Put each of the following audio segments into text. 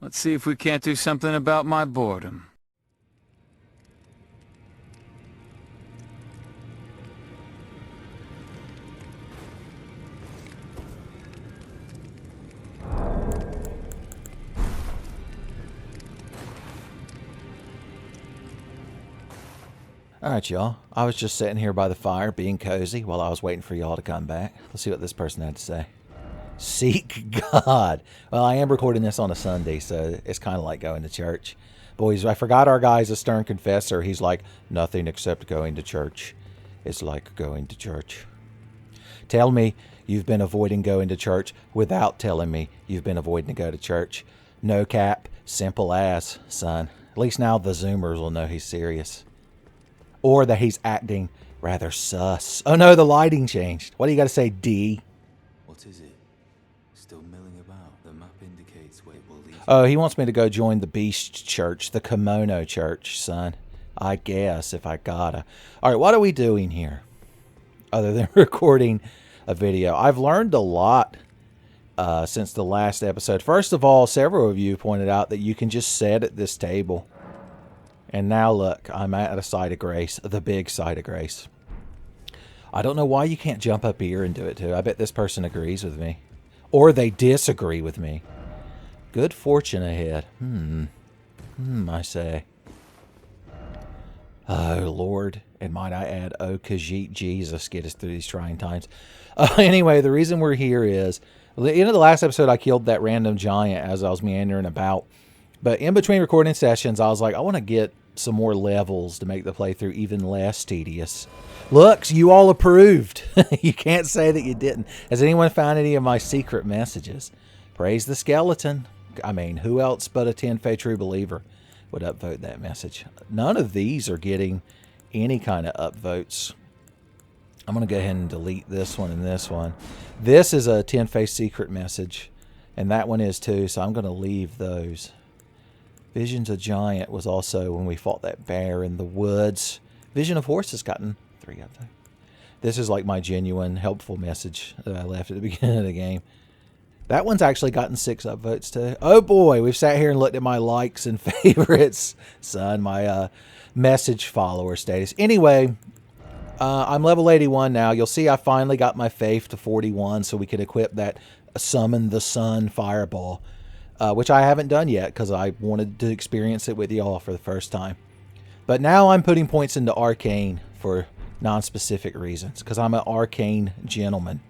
Let's see if we can't do something about my boredom. Alright, y'all. I was just sitting here by the fire, being cozy, while I was waiting for y'all to come back. Let's see what this person had to say. Seek God. Well, I am recording this on a Sunday, so it's kind of like going to church. Boys, I forgot our guy's a stern confessor. He's like, nothing except going to church. It's like going to church. Tell me you've been avoiding going to church without telling me you've been avoiding to go to church. No cap. Simple as, son. At least now the Zoomers will know he's serious. Or that he's acting rather sus. Oh no, the lighting changed. What do you got to say, D? What is it? Still milling about. The map indicates where it will lead. Oh, he wants me to go join the Beast Church, the Kimono Church, son. I guess, if I gotta. Alright, what are we doing here? Other than recording a video. I've learned a lot since the last episode. First of all, several of you pointed out that you can just sit at this table. And now look, I'm at a site of grace, the big site of grace. I don't know why you can't jump up here and do it too. I bet this person agrees with me. Or they disagree with me. Good fortune ahead. I say. Oh, Lord. And might I add, oh, Khajiit Jesus, get us through these trying times. Anyway, the reason we're here is, at the end of the last episode, I killed that random giant as I was meandering about. But in between recording sessions, I was like, I want to get some more levels to make the playthrough even less tedious. Looks, you all approved. You can't say that you didn't. Has anyone found any of my secret messages? Praise the skeleton. I mean, who else but a Tenfey true believer would upvote that message? None of these are getting any kind of upvotes. I'm going to go ahead and delete this one and this one. This is a Tenfey secret message, and that one is too, so I'm going to leave those. Visions of Giant was also when we fought that bear in the woods. Vision of Horse has gotten 3 upvotes. This is like my genuine helpful message that I left at the beginning of the game. That one's actually gotten 6 upvotes too. Oh boy, we've sat here and looked at my likes and favorites. Son, my message follower status. Anyway, I'm level 81 now. You'll see I finally got my faith to 41 so we could equip that Summon the Sun fireball. Which I haven't done yet because I wanted to experience it with y'all for the first time. But now I'm putting points into Arcane for non-specific reasons because I'm an Arcane gentleman.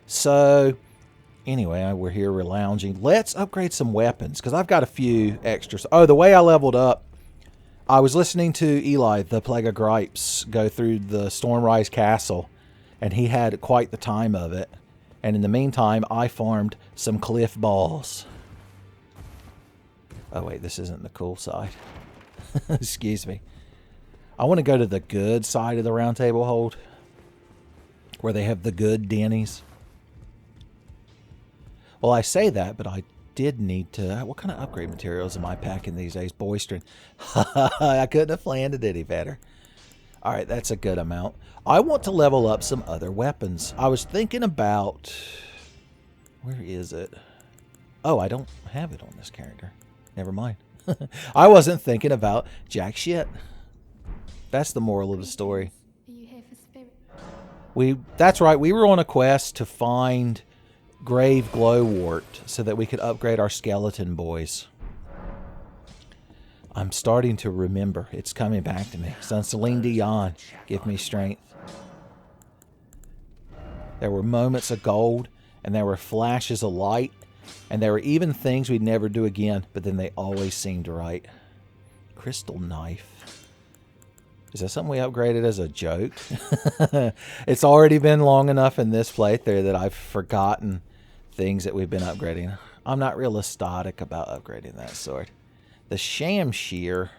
So, anyway, we're here, we're lounging. Let's upgrade some weapons because I've got a few extras. Oh, the way I leveled up, I was listening to Eli, the Plague of Gripes, go through the Stormrise Castle, and he had quite the time of it. And in the meantime, I farmed some cliff balls. Oh, wait, this isn't the cool side. Excuse me. I want to go to the good side of the Roundtable hold, where they have the good Denny's. Well, I say that, but I did need to... What kind of upgrade materials am I packing these days? Boystering. I couldn't have planned it any better. All right, that's a good amount. I want to level up some other weapons. I was thinking about... Where is it? Oh, I don't have it on this character. Never mind. I wasn't thinking about jack shit. That's the moral of the story. Are you here for spirit? That's right. We were on a quest to find Grave Glowwort so that we could upgrade our skeleton boys. I'm starting to remember. It's coming back to me. Son, Celine Dion, give me strength. There were moments of gold, and there were flashes of light. And there were even things we'd never do again, but then they always seemed right. Crystal knife. Is that something we upgraded as a joke? It's already been long enough in this playthrough that I've forgotten things that we've been upgrading. I'm not real ecstatic about upgrading that sword. The Shamshear.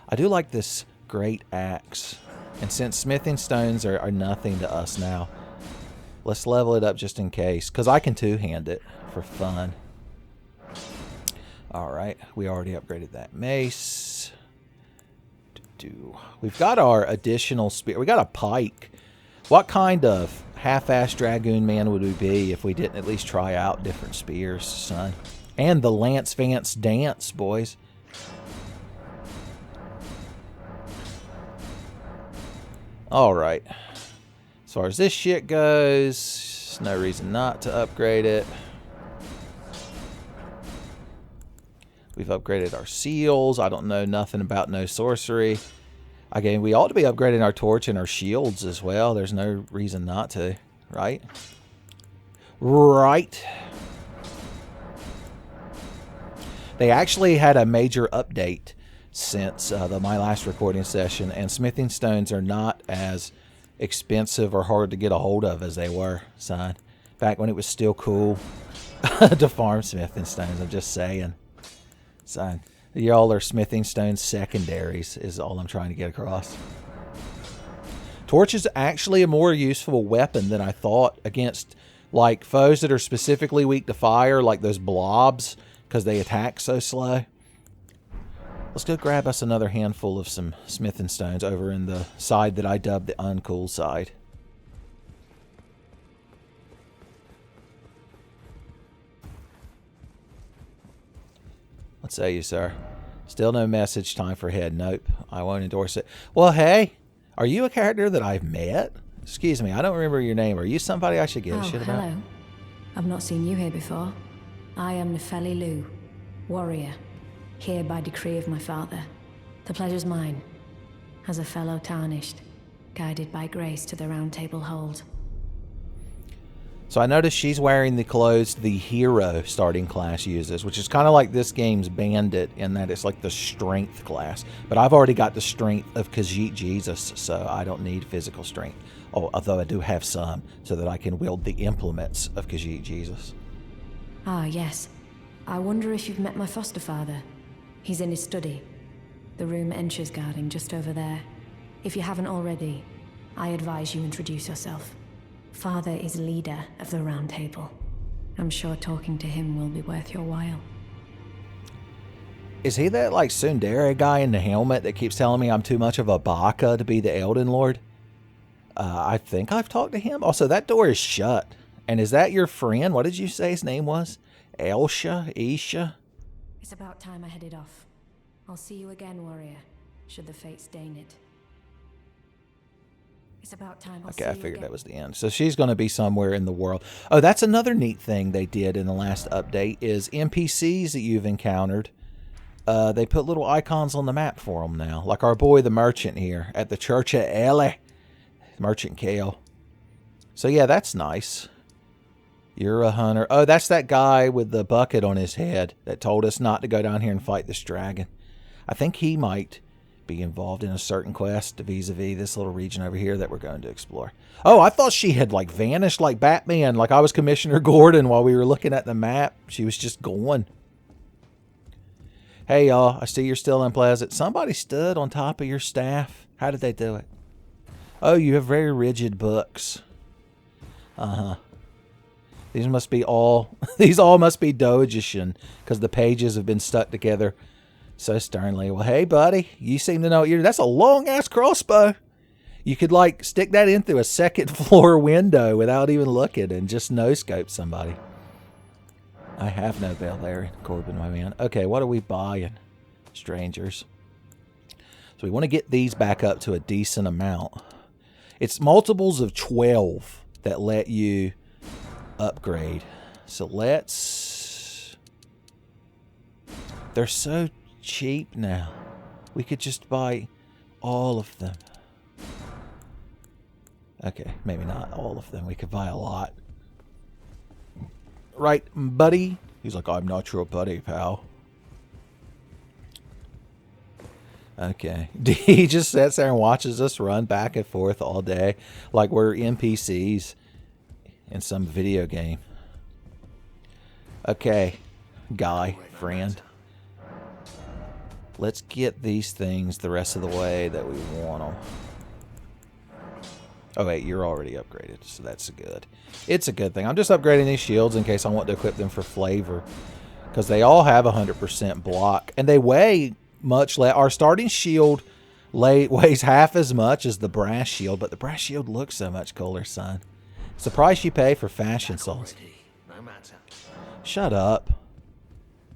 I do like this great axe. And since smithing stones are nothing to us now, let's level it up just in case, because I can two-hand it for fun. Alright, we already upgraded that mace. We've got our additional spear. We got a pike. What kind of half-assed dragoon man would we be if we didn't at least try out different spears, son? And the Lance Vance dance, boys. Alright. As far as this shit goes, no reason not to upgrade it. We've upgraded our seals. I don't know nothing about no sorcery. Again, we ought to be upgrading our torch and our shields as well. There's no reason not to, right? Right. They actually had a major update since my last recording session, and smithing stones are not as expensive or hard to get a hold of as they were, son. Back when it was still cool to farm smithing stones, I'm just saying. Son, y'all are smithing stones secondaries is all I'm trying to get across. Torch is actually a more useful weapon than I thought against like foes that are specifically weak to fire, like those blobs, because they attack so slow. Let's go grab us another handful of some smithing stones over in the side that I dubbed the uncool side. What say you, sir? Still no message. Time for head. Nope. I won't endorse it. Well, hey, are you a character that I've met? Excuse me, I don't remember your name. Are you somebody I should give a shit about? Hello. I've not seen you here before. I am Nefeli Lu, warrior, here by decree of my father. The pleasure's mine, as a fellow tarnished, guided by grace to the Roundtable hold. So I noticed she's wearing the clothes the hero starting class uses, which is kind of like this game's bandit in that it's like the strength class. But I've already got the strength of Khajiit Jesus, so I don't need physical strength. Oh, although I do have some, so that I can wield the implements of Khajiit Jesus. Ah, yes. I wonder if you've met my foster father. He's in his study. The room Encher's guarding just over there. If you haven't already, I advise you introduce yourself. Father is leader of the Roundtable. I'm sure talking to him will be worth your while. Is he that like Tsundere guy in the helmet that keeps telling me I'm too much of a baka to be the Elden Lord? I think I've talked to him. Also, that door is shut. And is that your friend? What did you say his name was? Elsha? Isha? It's about time I headed off. I'll see you again, warrior, should the fates deign it. It's about time. Okay, I figured that was the end. So she's going to be somewhere in the world. Oh, that's another neat thing they did in the last update is NPCs that you've encountered. They put little icons on the map for them now. Like our boy the merchant here at the Church of Ele. Merchant Kale. So yeah, that's nice. You're a hunter. Oh, that's that guy with the bucket on his head that told us not to go down here and fight this dragon. I think he might be involved in a certain quest vis-a-vis this little region over here that we're going to explore. Oh, I thought she had like vanished like Batman, like I was Commissioner Gordon while we were looking at the map. She was just gone. Hey y'all, I see you're still unpleasant. Somebody stood on top of your staff. How did they do it? Oh, you have very rigid books. Uh-huh. These must be all, these all must be Dojishin because the pages have been stuck together so sternly. Well, hey, buddy, you seem to know what you're... That's a long-ass crossbow. You could, like, stick that in through a second-floor window without even looking and just no-scope somebody. I have no bell there, Corbin, my man. Okay, what are we buying, strangers? So we want to get these back up to a decent amount. It's multiples of 12 that let you upgrade. So let's... They're so cheap now. We could just buy all of them. Okay, maybe not all of them. We could buy a lot. Right, buddy? He's like, I'm not your buddy, pal. Okay. He just sits there and watches us run back and forth all day like we're NPCs in some video game. Okay, guy, friend. Let's get these things the rest of the way that we want them. Oh, wait, you're already upgraded, so that's good. It's a good thing. I'm just upgrading these shields in case I want to equip them for flavor. Because they all have 100% block. And they weigh much less. Our starting shield weighs half as much as the brass shield, but the brass shield looks so much cooler, son. It's the price you pay for fashion souls. Shut up.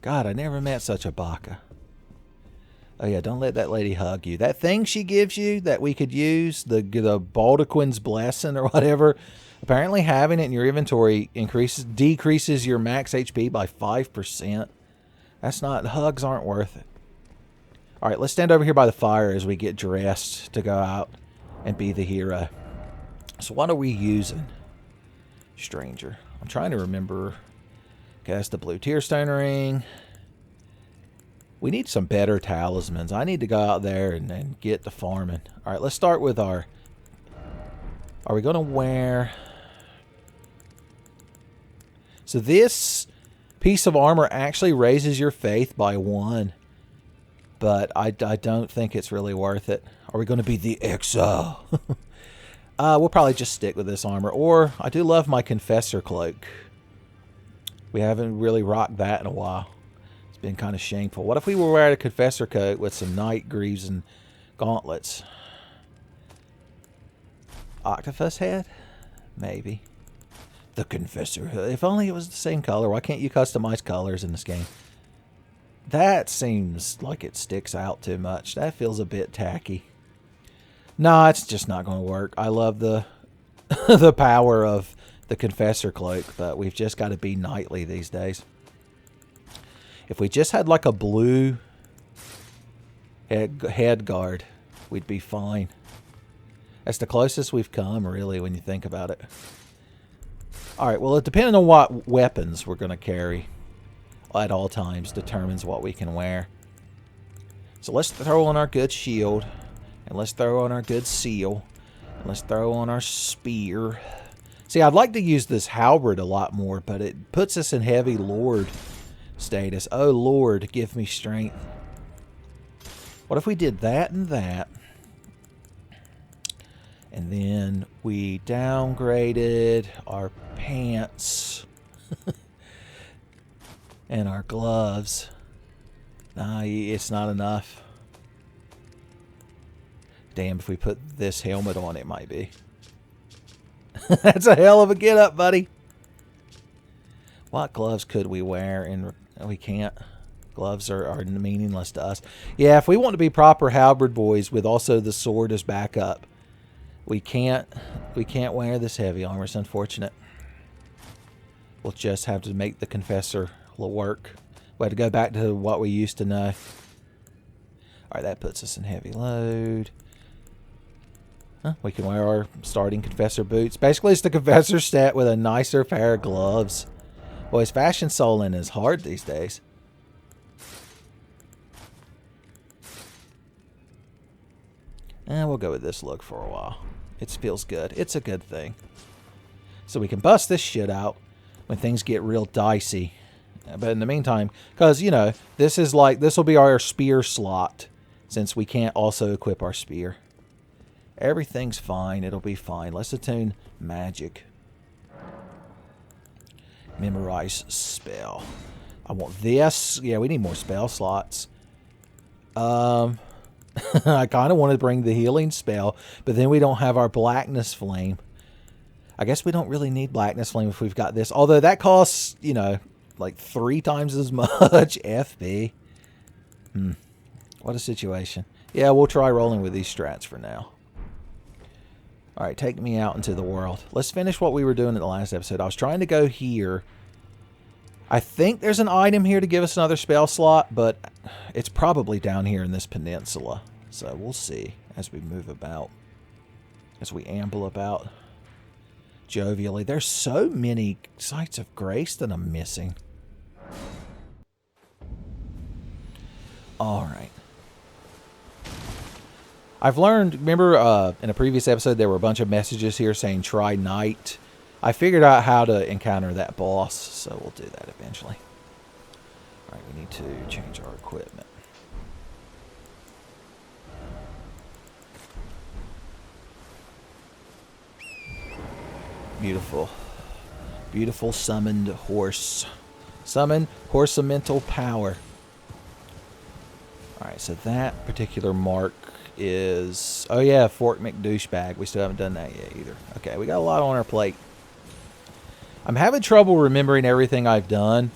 God, I never met such a baka. Oh yeah, don't let that lady hug you. That thing she gives you that we could use, the Baldaquin's Blessing or whatever, apparently having it in your inventory decreases your max HP by 5%. That's not, hugs aren't worth it. Alright, let's stand over here by the fire as we get dressed to go out and be the hero. So what are we using? Stranger. I'm trying to remember. Okay, that's the blue tearstone ring. We need some better talismans. I need to go out there and get the farming. Alright, let's start with our... Are we going to wear... So this piece of armor actually raises your faith by 1. But I don't think it's really worth it. Are we going to be the exile? We'll probably just stick with this armor. Or, I do love my Confessor cloak. We haven't really rocked that in a while. It's been kind of shameful. What if we were wearing a Confessor coat with some knight greaves and gauntlets? Octopus head? Maybe. The Confessor hood. If only it was the same color. Why can't you customize colors in this game? That seems like it sticks out too much. That feels a bit tacky. No, it's just not going to work. I love the the power of the Confessor cloak, but we've just got to be knightly these days. If we just had like a blue head guard, we'd be fine. That's the closest we've come, really, when you think about it. Alright, well, depending on what weapons we're going to carry at all times determines what we can wear. So let's throw on our good shield, and let's throw on our good seal, and let's throw on our spear. See, I'd like to use this halberd a lot more, but it puts us in heavy lord status. Oh Lord, give me strength. What if we did that and that? And then we downgraded our pants and our gloves. Nah, it's not enough. Damn, if we put this helmet on, it might be. That's a hell of a get up, buddy. What gloves could we wear? And we can't. Gloves are meaningless to us. Yeah, if we want to be proper halberd boys with also the sword as backup, we can't wear this heavy armor. It's unfortunate. We'll just have to make the Confessor work. We have to go back to what we used to know. Alright, that puts us in heavy load. Huh, we can wear our starting Confessor boots. Basically, it's the Confessor stat with a nicer pair of gloves. Boys, fashion soling is hard these days. And we'll go with this look for a while. It feels good. It's a good thing. So we can bust this shit out when things get real dicey. But in the meantime, because, you know, this will be our spear slot, since we can't also equip our spear. Everything's fine. It'll be fine. Let's attune magic. Memorize spell. I want this. Yeah, we need more spell slots. I kind of want to bring the healing spell, but then we don't have our blackness flame. I guess we don't really need blackness flame if we've got this. Although that costs, you know, like 3 times as much. FB. What a situation. Yeah, we'll try rolling with these strats for now. Alright, take me out into the world. Let's finish what we were doing in the last episode. I was trying to go here. I think there's an item here to give us another spell slot, but it's probably down here in this peninsula. So we'll see as we move about. As we amble about jovially. There's so many sites of grace that I'm missing. Alright. I've learned, remember in a previous episode there were a bunch of messages here saying try night. I figured out how to encounter that boss, so we'll do that eventually. Alright, we need to change our equipment. Beautiful. Beautiful summoned horse. Summon horsemental power. Alright, so that particular mark is... Oh yeah, Fork McDouchebag. We still haven't done that yet either. Okay, we got a lot on our plate. I'm having trouble remembering everything I've done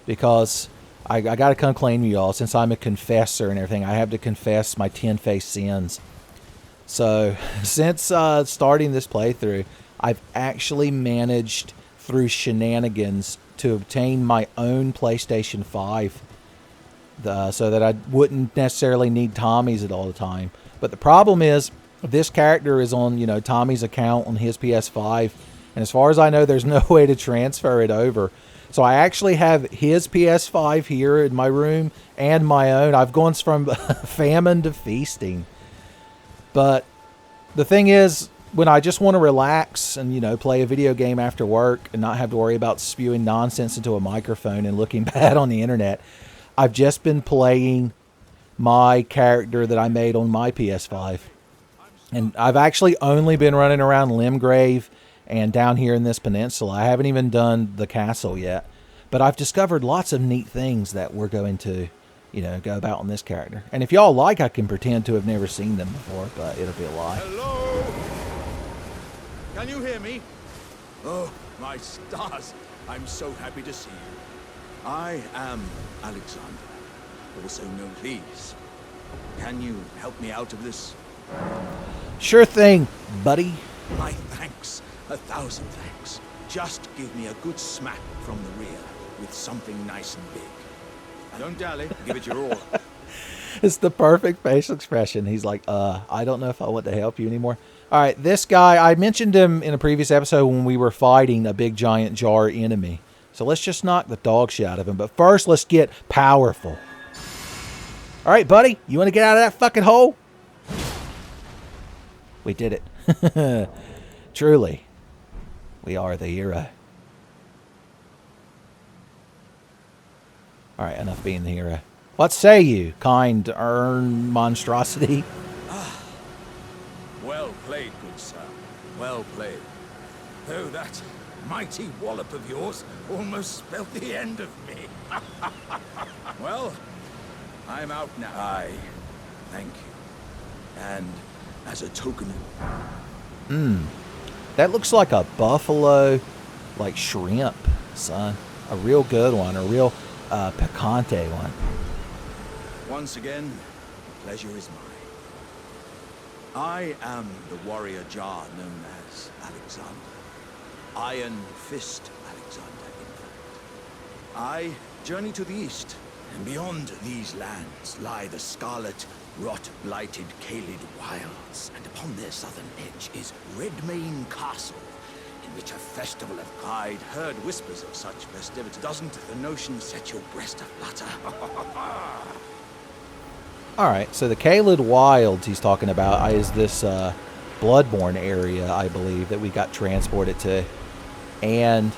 because I got to come clean to y'all. Since I'm a confessor and everything, I have to confess my Tenfey sins. So, since starting this playthrough, I've actually managed, through shenanigans, to obtain my own PlayStation 5. So that I wouldn't necessarily need Tommy's at all the time. But the problem is, this character is on, you know, Tommy's account on his PS5. And as far as I know, there's no way to transfer it over. So I actually have his PS5 here in my room and my own. I've gone from famine to feasting. But the thing is, when I just want to relax and, you know, play a video game after work and not have to worry about spewing nonsense into a microphone and looking bad on the internet, I've just been playing my character that I made on my PS5. And I've actually only been running around Limgrave and down here in this peninsula. I haven't even done the castle yet. But I've discovered lots of neat things that we're going to, you know, go about on this character. And if y'all like, I can pretend to have never seen them before, but it'll be a lie. Hello? Can you hear me? Oh, my stars. I'm so happy to see you. I am Alexander, also known Please. Can you help me out of this? Sure thing, buddy. My thanks. 1,000 thanks. Just give me a good smack from the rear with something nice and big. Don't dally. Give it your all. It's the perfect facial expression. He's like, I don't know if I want to help you anymore. All right, this guy, I mentioned him in a previous episode when we were fighting a big giant jar enemy. So let's just knock the dog shit out of him. But first, let's get powerful. All right, buddy, you want to get out of that fucking hole? We did it. Truly, we are the hero. All right, enough being the hero. What say you, kind monstrosity? Well played, good sir. Well played. Though that mighty wallop of yours almost spelled the end of me. Well, I'm out now. Aye, thank you. And as a token of... That looks like a buffalo, like shrimp, son. A real good one, a real picante one. Once again, the pleasure is mine. I am the warrior Jar known as Alexander. Iron Fist Alexander, in fact. I journey to the east, and beyond these lands lie the scarlet, rot-blighted Caelid wilds, and upon their southern edge is Redmane Castle, in which a festival of I'd heard whispers of such festivity. Doesn't the notion set your breast aflutter? All right, so the Caelid Wilds he's talking about is this Bloodborne area, I believe, that we got transported to. And,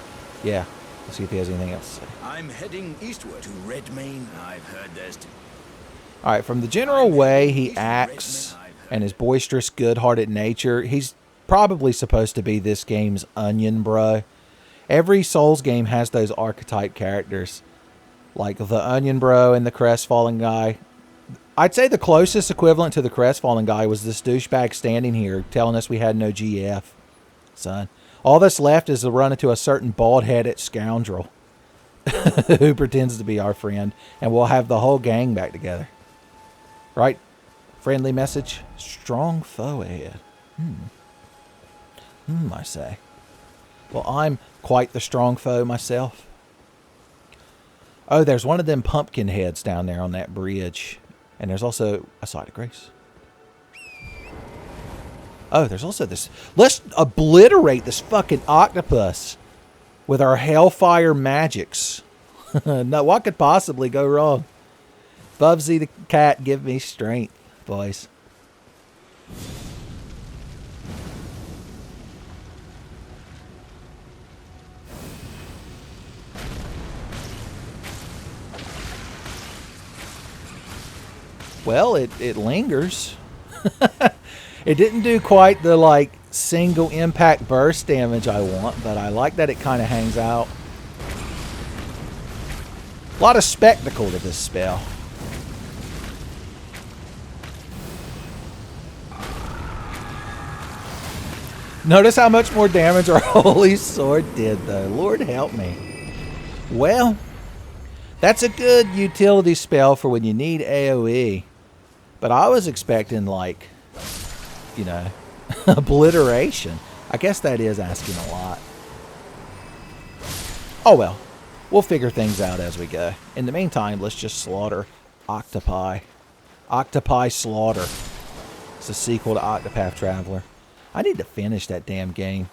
yeah, let's see if he has anything else to say. I'm heading eastward to Redmane. I've heard there's... All right, from the general way he acts and his boisterous, good-hearted nature, he's probably supposed to be this game's onion bro. Every Souls game has those archetype characters, like the onion bro and the crestfallen guy. I'd say the closest equivalent to the crestfallen guy was this douchebag standing here telling us we had no GF. Son, all that's left is to run into a certain bald-headed scoundrel who pretends to be our friend, and we'll have the whole gang back together. Right? Friendly message. Strong foe ahead. I say. Well, I'm quite the strong foe myself. Oh, there's one of them pumpkin heads down there on that bridge. And there's also a side of grace. Oh, there's also this. Let's obliterate this fucking octopus with our hellfire magics. No, what could possibly go wrong? Bubsy the cat, give me strength, boys. Well, it lingers. It didn't do quite the, like, single impact burst damage I want, but I like that it kind of hangs out. A lot of spectacle to this spell. Notice how much more damage our holy sword did, though. Lord help me. Well, That's a good utility spell for when you need AoE. But I was expecting, like, you know, obliteration. I guess that is asking a lot. Oh well. We'll figure things out as we go. In the meantime, let's just slaughter octopi. Octopi Slaughter. It's a sequel to Octopath Traveler. I need to finish that damn game.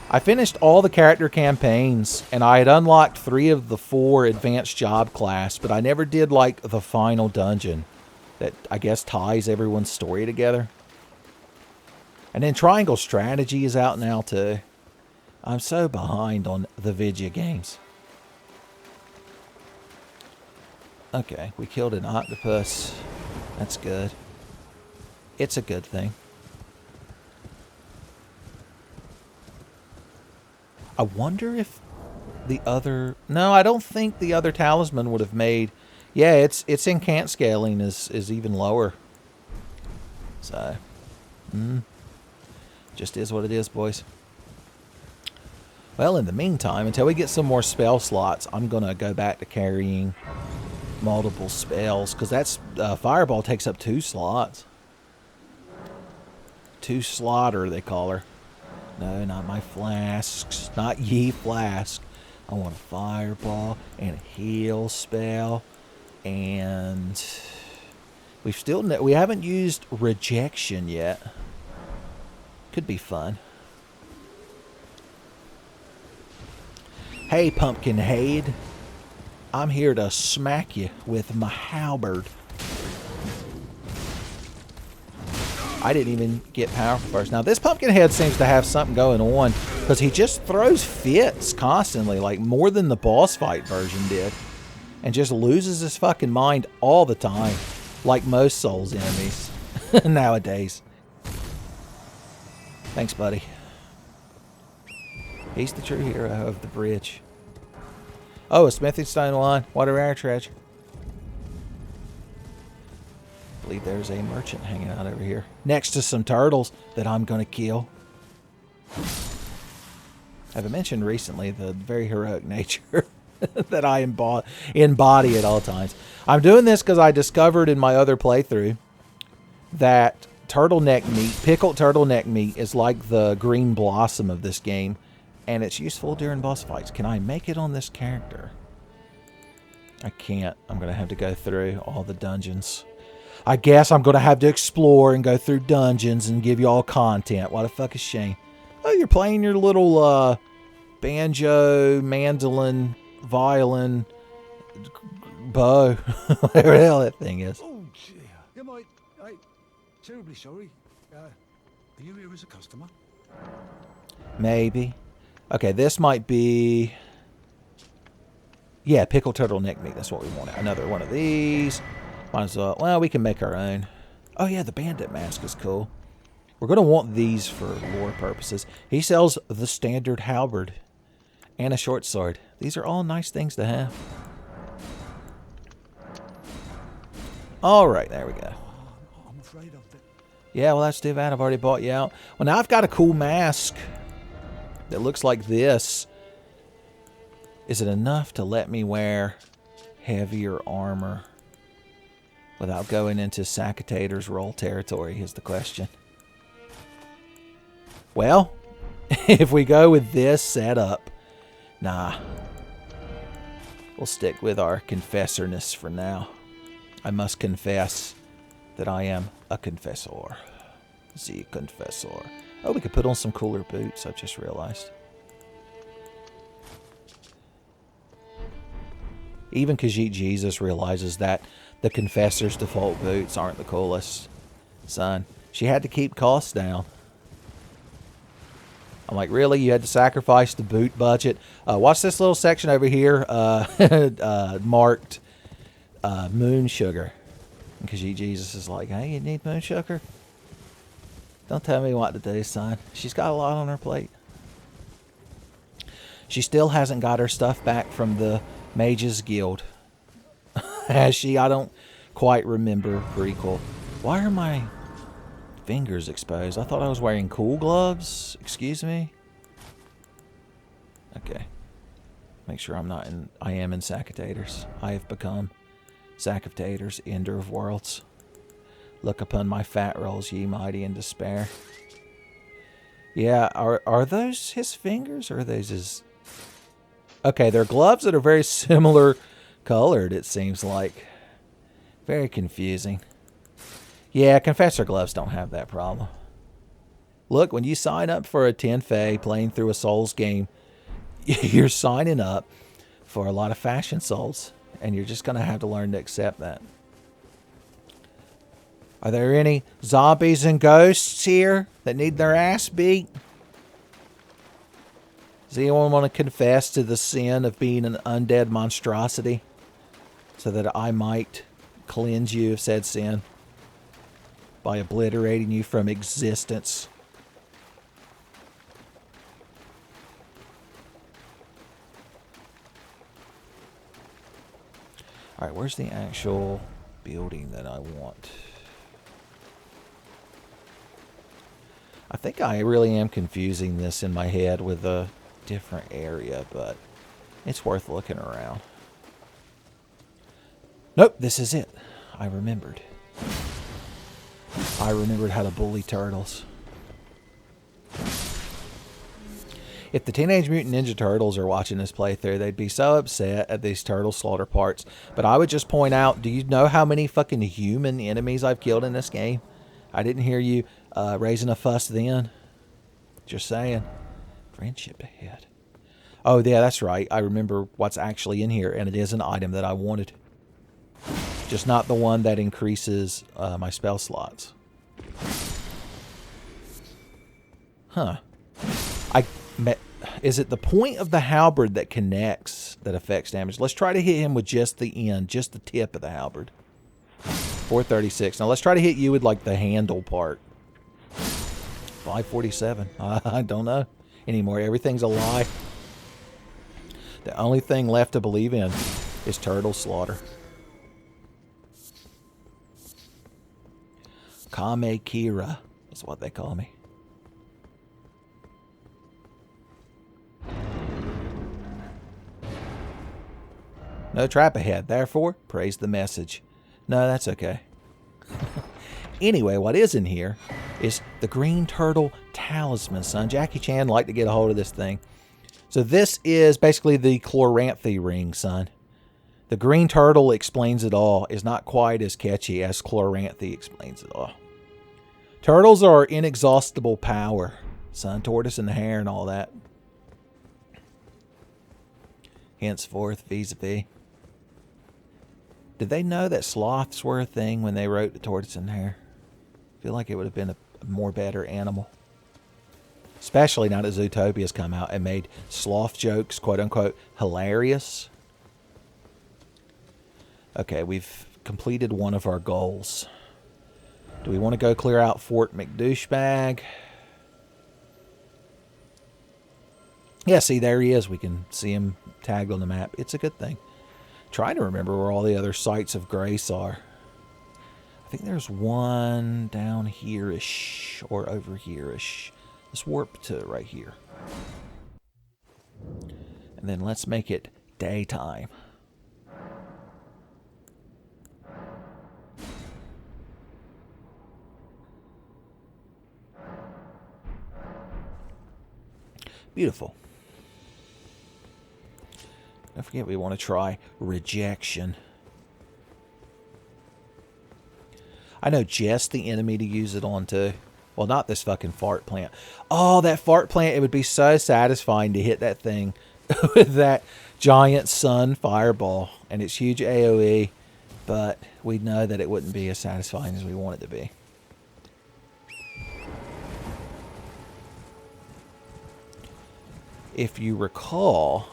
I finished all the character campaigns, and I had unlocked 3 of the 4 advanced job class, but I never did, like, the final dungeon that, I guess, ties everyone's story together. And then Triangle Strategy is out now, too. I'm so behind on the video games. Okay, we killed an octopus. That's good. It's a good thing. I wonder if the other... No, I don't think the other talisman would have made... Yeah, its incant scaling is even lower. So, just is what it is, boys. Well, in the meantime, until we get some more spell slots, I'm going to go back to carrying multiple spells, because that's Fireball takes up 2 slots. 2 slaughter, they call her. No, not my flasks. Not ye flask. I want a Fireball and a heal spell. And we haven't used Rejection yet. Could be fun. Hey, Pumpkin Haight. I'm here to smack you with my halberd. I didn't even get powerful first. Now, this Pumpkinhead seems to have something going on, because he just throws fits constantly, like more than the boss fight version did. And just loses his fucking mind all the time, like most Souls enemies nowadays. Thanks, buddy. He's the true hero of the bridge. Oh, a smithing stone wand. What a rare treasure. I believe there's a merchant hanging out over here. Next to some turtles that I'm going to kill. I've mentioned recently the very heroic nature that I embody at all times. I'm doing this because I discovered in my other playthrough that turtleneck meat, pickled turtleneck meat, is like the green blossom of this game. And it's useful during boss fights. Can I make it on this character? I can't. I'm going to have to go through all the dungeons. I guess I'm going to have to explore and go through dungeons and give you all content. What a fucking shame. Oh, you're playing your little banjo, mandolin, violin, bow. Whatever the hell that thing is. Oh, dear. I'm terribly sorry. Are you here as a customer? Maybe. Okay, this might be... Yeah, pickled turtleneck meat. That's what we want. Another one of these. Might as well... Well, we can make our own. Oh, yeah, the bandit mask is cool. We're going to want these for lore purposes. He sells the standard halberd and a short sword. These are all nice things to have. All right, there we go. I'm afraid of it. Yeah, well, that's too bad. I've already bought you out. Well, now I've got a cool mask that looks like this. Is it enough to let me wear heavier armor without going into Sackatator's roll territory is the question. Well, if we go with this setup, nah. We'll stick with our confessorness for now. I must confess that I am a confessor. The confessor. Oh, we could put on some cooler boots, I've just realized. Even Khajiit Jesus realizes that the confessor's default boots aren't the coolest. Son, she had to keep costs down. I'm like, really? You had to sacrifice the boot budget? Watch this little section over here marked moon sugar. And Khajiit Jesus is like, hey, you need moon sugar? Don't tell me what to do, son. She's got a lot on her plate. She still hasn't got her stuff back from the Mages Guild. Has she? I don't quite remember. Prequel. Why are my fingers exposed? I thought I was wearing cool gloves. Excuse me? Okay. Make sure I'm not in... I am in Sack of Taters. I have become Sack of Taters, Ender of Worlds. Look upon my fat rolls, ye mighty in despair. Yeah, are those his fingers or are those his... Okay, they're gloves that are very similar colored, it seems like. Very confusing. Yeah, Confessor gloves don't have that problem. Look, when you sign up for a Tenfey playing through a Souls game, you're signing up for a lot of fashion souls, and you're just going to have to learn to accept that. Are there any zombies and ghosts here that need their ass beat? Does anyone want to confess to the sin of being an undead monstrosity so that I might cleanse you of said sin by obliterating you from existence? Alright, where's the actual building that I want? I think I really am confusing this in my head with a different area, but it's worth looking around. Nope, this is it. I remembered. I remembered how to bully turtles. If the Teenage Mutant Ninja Turtles are watching this playthrough, they'd be so upset at these turtle slaughter parts. But I would just point out, do you know how many fucking human enemies I've killed in this game? I didn't hear you raising a fuss then. Just saying. Friendship ahead. Oh, yeah, that's right. I remember what's actually in here, and it is an item that I wanted. Just not the one that increases my spell slots. Huh. Is it the point of the halberd that connects that affects damage? Let's try to hit him with just the end, just the tip of the halberd. 436. Now let's try to hit you with like the handle part. 547. I don't know anymore. Everything's a lie. The only thing left to believe in is turtle slaughter. Kame Kira is what they call me. No trap ahead, therefore, praise the message. No, that's okay. Anyway, what is in here is the Green Turtle Talisman, son. Jackie Chan liked to get a hold of this thing. So this is basically the Chloranthy ring, son. The Green Turtle explains it all. Is not quite as catchy as Chloranthy explains it all. Turtles are inexhaustible power, son. Tortoise and the hare and all that. Henceforth, vis-a-vis. Did they know that sloths were a thing when they wrote the Tortoise and the Hare? I feel like it would have been a more better animal. Especially now that Zootopia's come out and made sloth jokes, quote-unquote, hilarious. Okay, we've completed one of our goals. Do we want to go clear out Fort McDouchebag? Yeah, see, there he is. We can see him tagged on the map. It's a good thing. Trying to remember where all the other sites of grace are. I think there's one down here-ish or over here-ish. Let's warp to right here. And then let's make it daytime. Beautiful. Don't forget we want to try rejection. I know just the enemy to use it on too. Well, not this fucking fart plant. Oh, that fart plant, it would be so satisfying to hit that thing with that giant sun fireball and its huge AoE, but we know that it wouldn't be as satisfying as we want it to be. If you recall,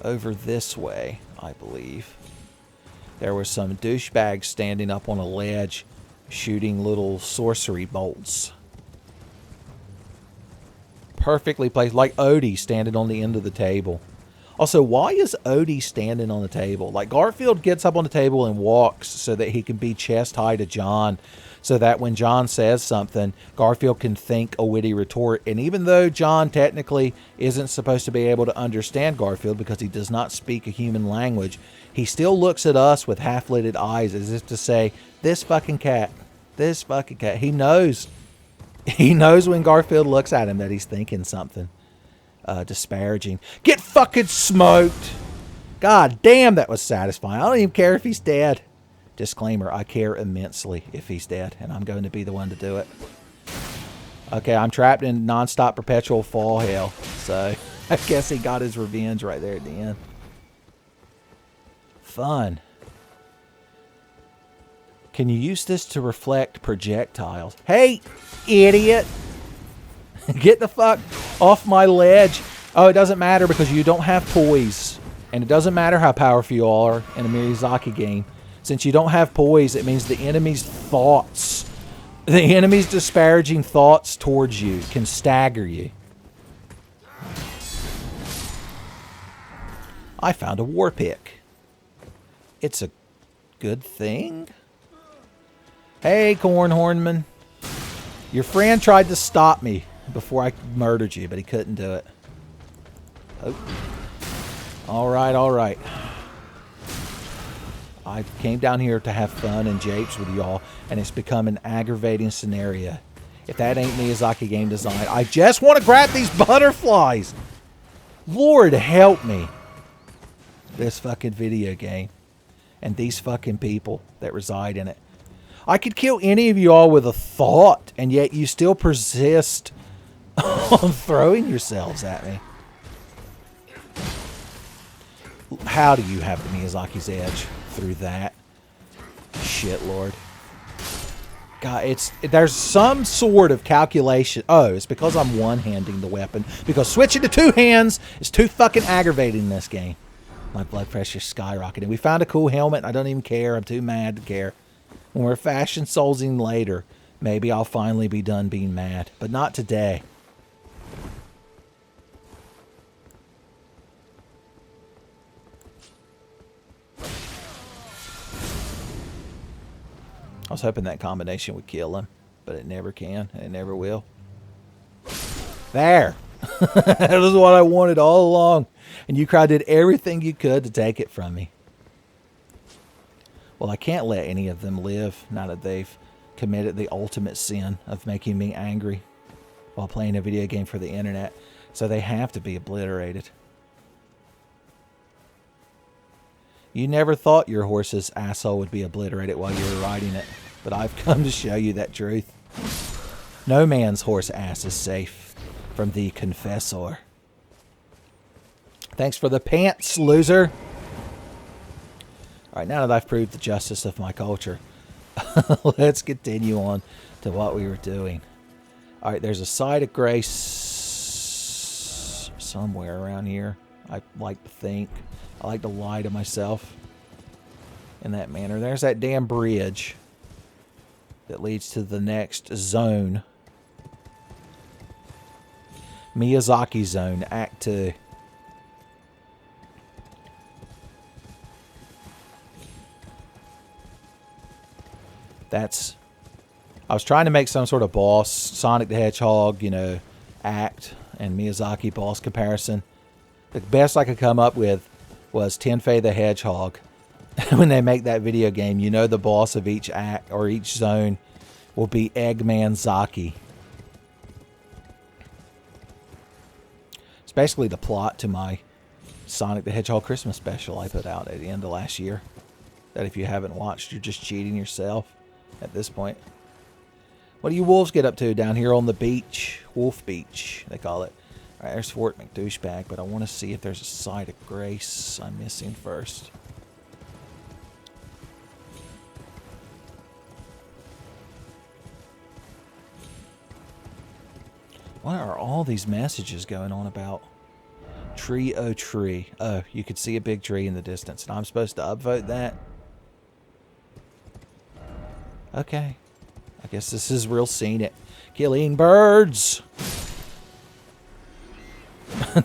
over this way, I believe, there were some douchebags standing up on a ledge shooting little sorcery bolts. Perfectly placed, like Odie standing on the end of the table. Also, why is Odie standing on the table? Like, Garfield gets up on the table and walks so that he can be chest high to John, so that when John says something, Garfield can think a witty retort. And even though John technically isn't supposed to be able to understand Garfield because he does not speak a human language, he still looks at us with half-lidded eyes as if to say, this fucking cat, this fucking cat. He knows. He knows when Garfield looks at him that he's thinking something disparaging. Get fucking smoked. God damn, that was satisfying. I don't even care if he's dead. Disclaimer, I care immensely if he's dead, and I'm going to be the one to do it. Okay, I'm trapped in non-stop perpetual fall hell, so I guess he got his revenge right there at the end. Fun. Can you use this to reflect projectiles? Hey, idiot! Get the fuck off my ledge. Oh, it doesn't matter because you don't have poise. And it doesn't matter how powerful you are in a Miyazaki game. Since you don't have poise, it means the enemy's thoughts, the enemy's disparaging thoughts towards you can stagger you. I found a war pick. It's a good thing. Hey, Cornhornman. Your friend tried to stop me before I murdered you, but he couldn't do it. Oh. All right, all right. I came down here to have fun and japes with y'all, and it's become an aggravating scenario. If that ain't Miyazaki game design, I just want to grab these butterflies. Lord help me. This fucking video game and these fucking people that reside in it. I could kill any of y'all with a thought, and yet you still persist on throwing yourselves at me. How do you have the Miyazaki's edge through that? Shit, Lord. God, there's some sort of calculation. Oh, it's because I'm one-handing the weapon. Because switching to two hands is too fucking aggravating in this game. My blood pressure's skyrocketing. We found a cool helmet. I don't even care. I'm too mad to care. When we're fashion soulsing later, maybe I'll finally be done being mad. But not today. I was hoping that combination would kill him, but it never can, and it never will. There! That was what I wanted all along, and you did everything you could to take it from me. Well, I can't let any of them live now that they've committed the ultimate sin of making me angry while playing a video game for the internet, so they have to be obliterated. You never thought your horse's asshole would be obliterated while you were riding it, but I've come to show you that truth. No man's horse ass is safe from the confessor. Thanks for the pants, loser. Alright, now that I've proved the justice of my culture, let's continue on to what we were doing. Alright, there's a side of grace somewhere around here. I like to think. I like to lie to myself in that manner. There's that damn bridge that leads to the next zone. Miyazaki Zone, Act 2. I was trying to make some sort of boss, Sonic the Hedgehog, you know, act and Miyazaki boss comparison. The best I could come up with was Tenfey the Hedgehog. When they make that video game, you know the boss of each act or each zone will be Eggman Zaki. It's basically the plot to my Sonic the Hedgehog Christmas special I put out at the end of last year. That if you haven't watched, you're just cheating yourself at this point. What do you wolves get up to down here on the beach? Wolf Beach, they call it. Alright, there's Fort McDouchebag, but I want to see if there's a side of grace I'm missing first. What are all these messages going on about? Tree, oh tree. Oh, you could see a big tree in the distance, and I'm supposed to upvote that? Okay. I guess this is real scenic. Killing birds!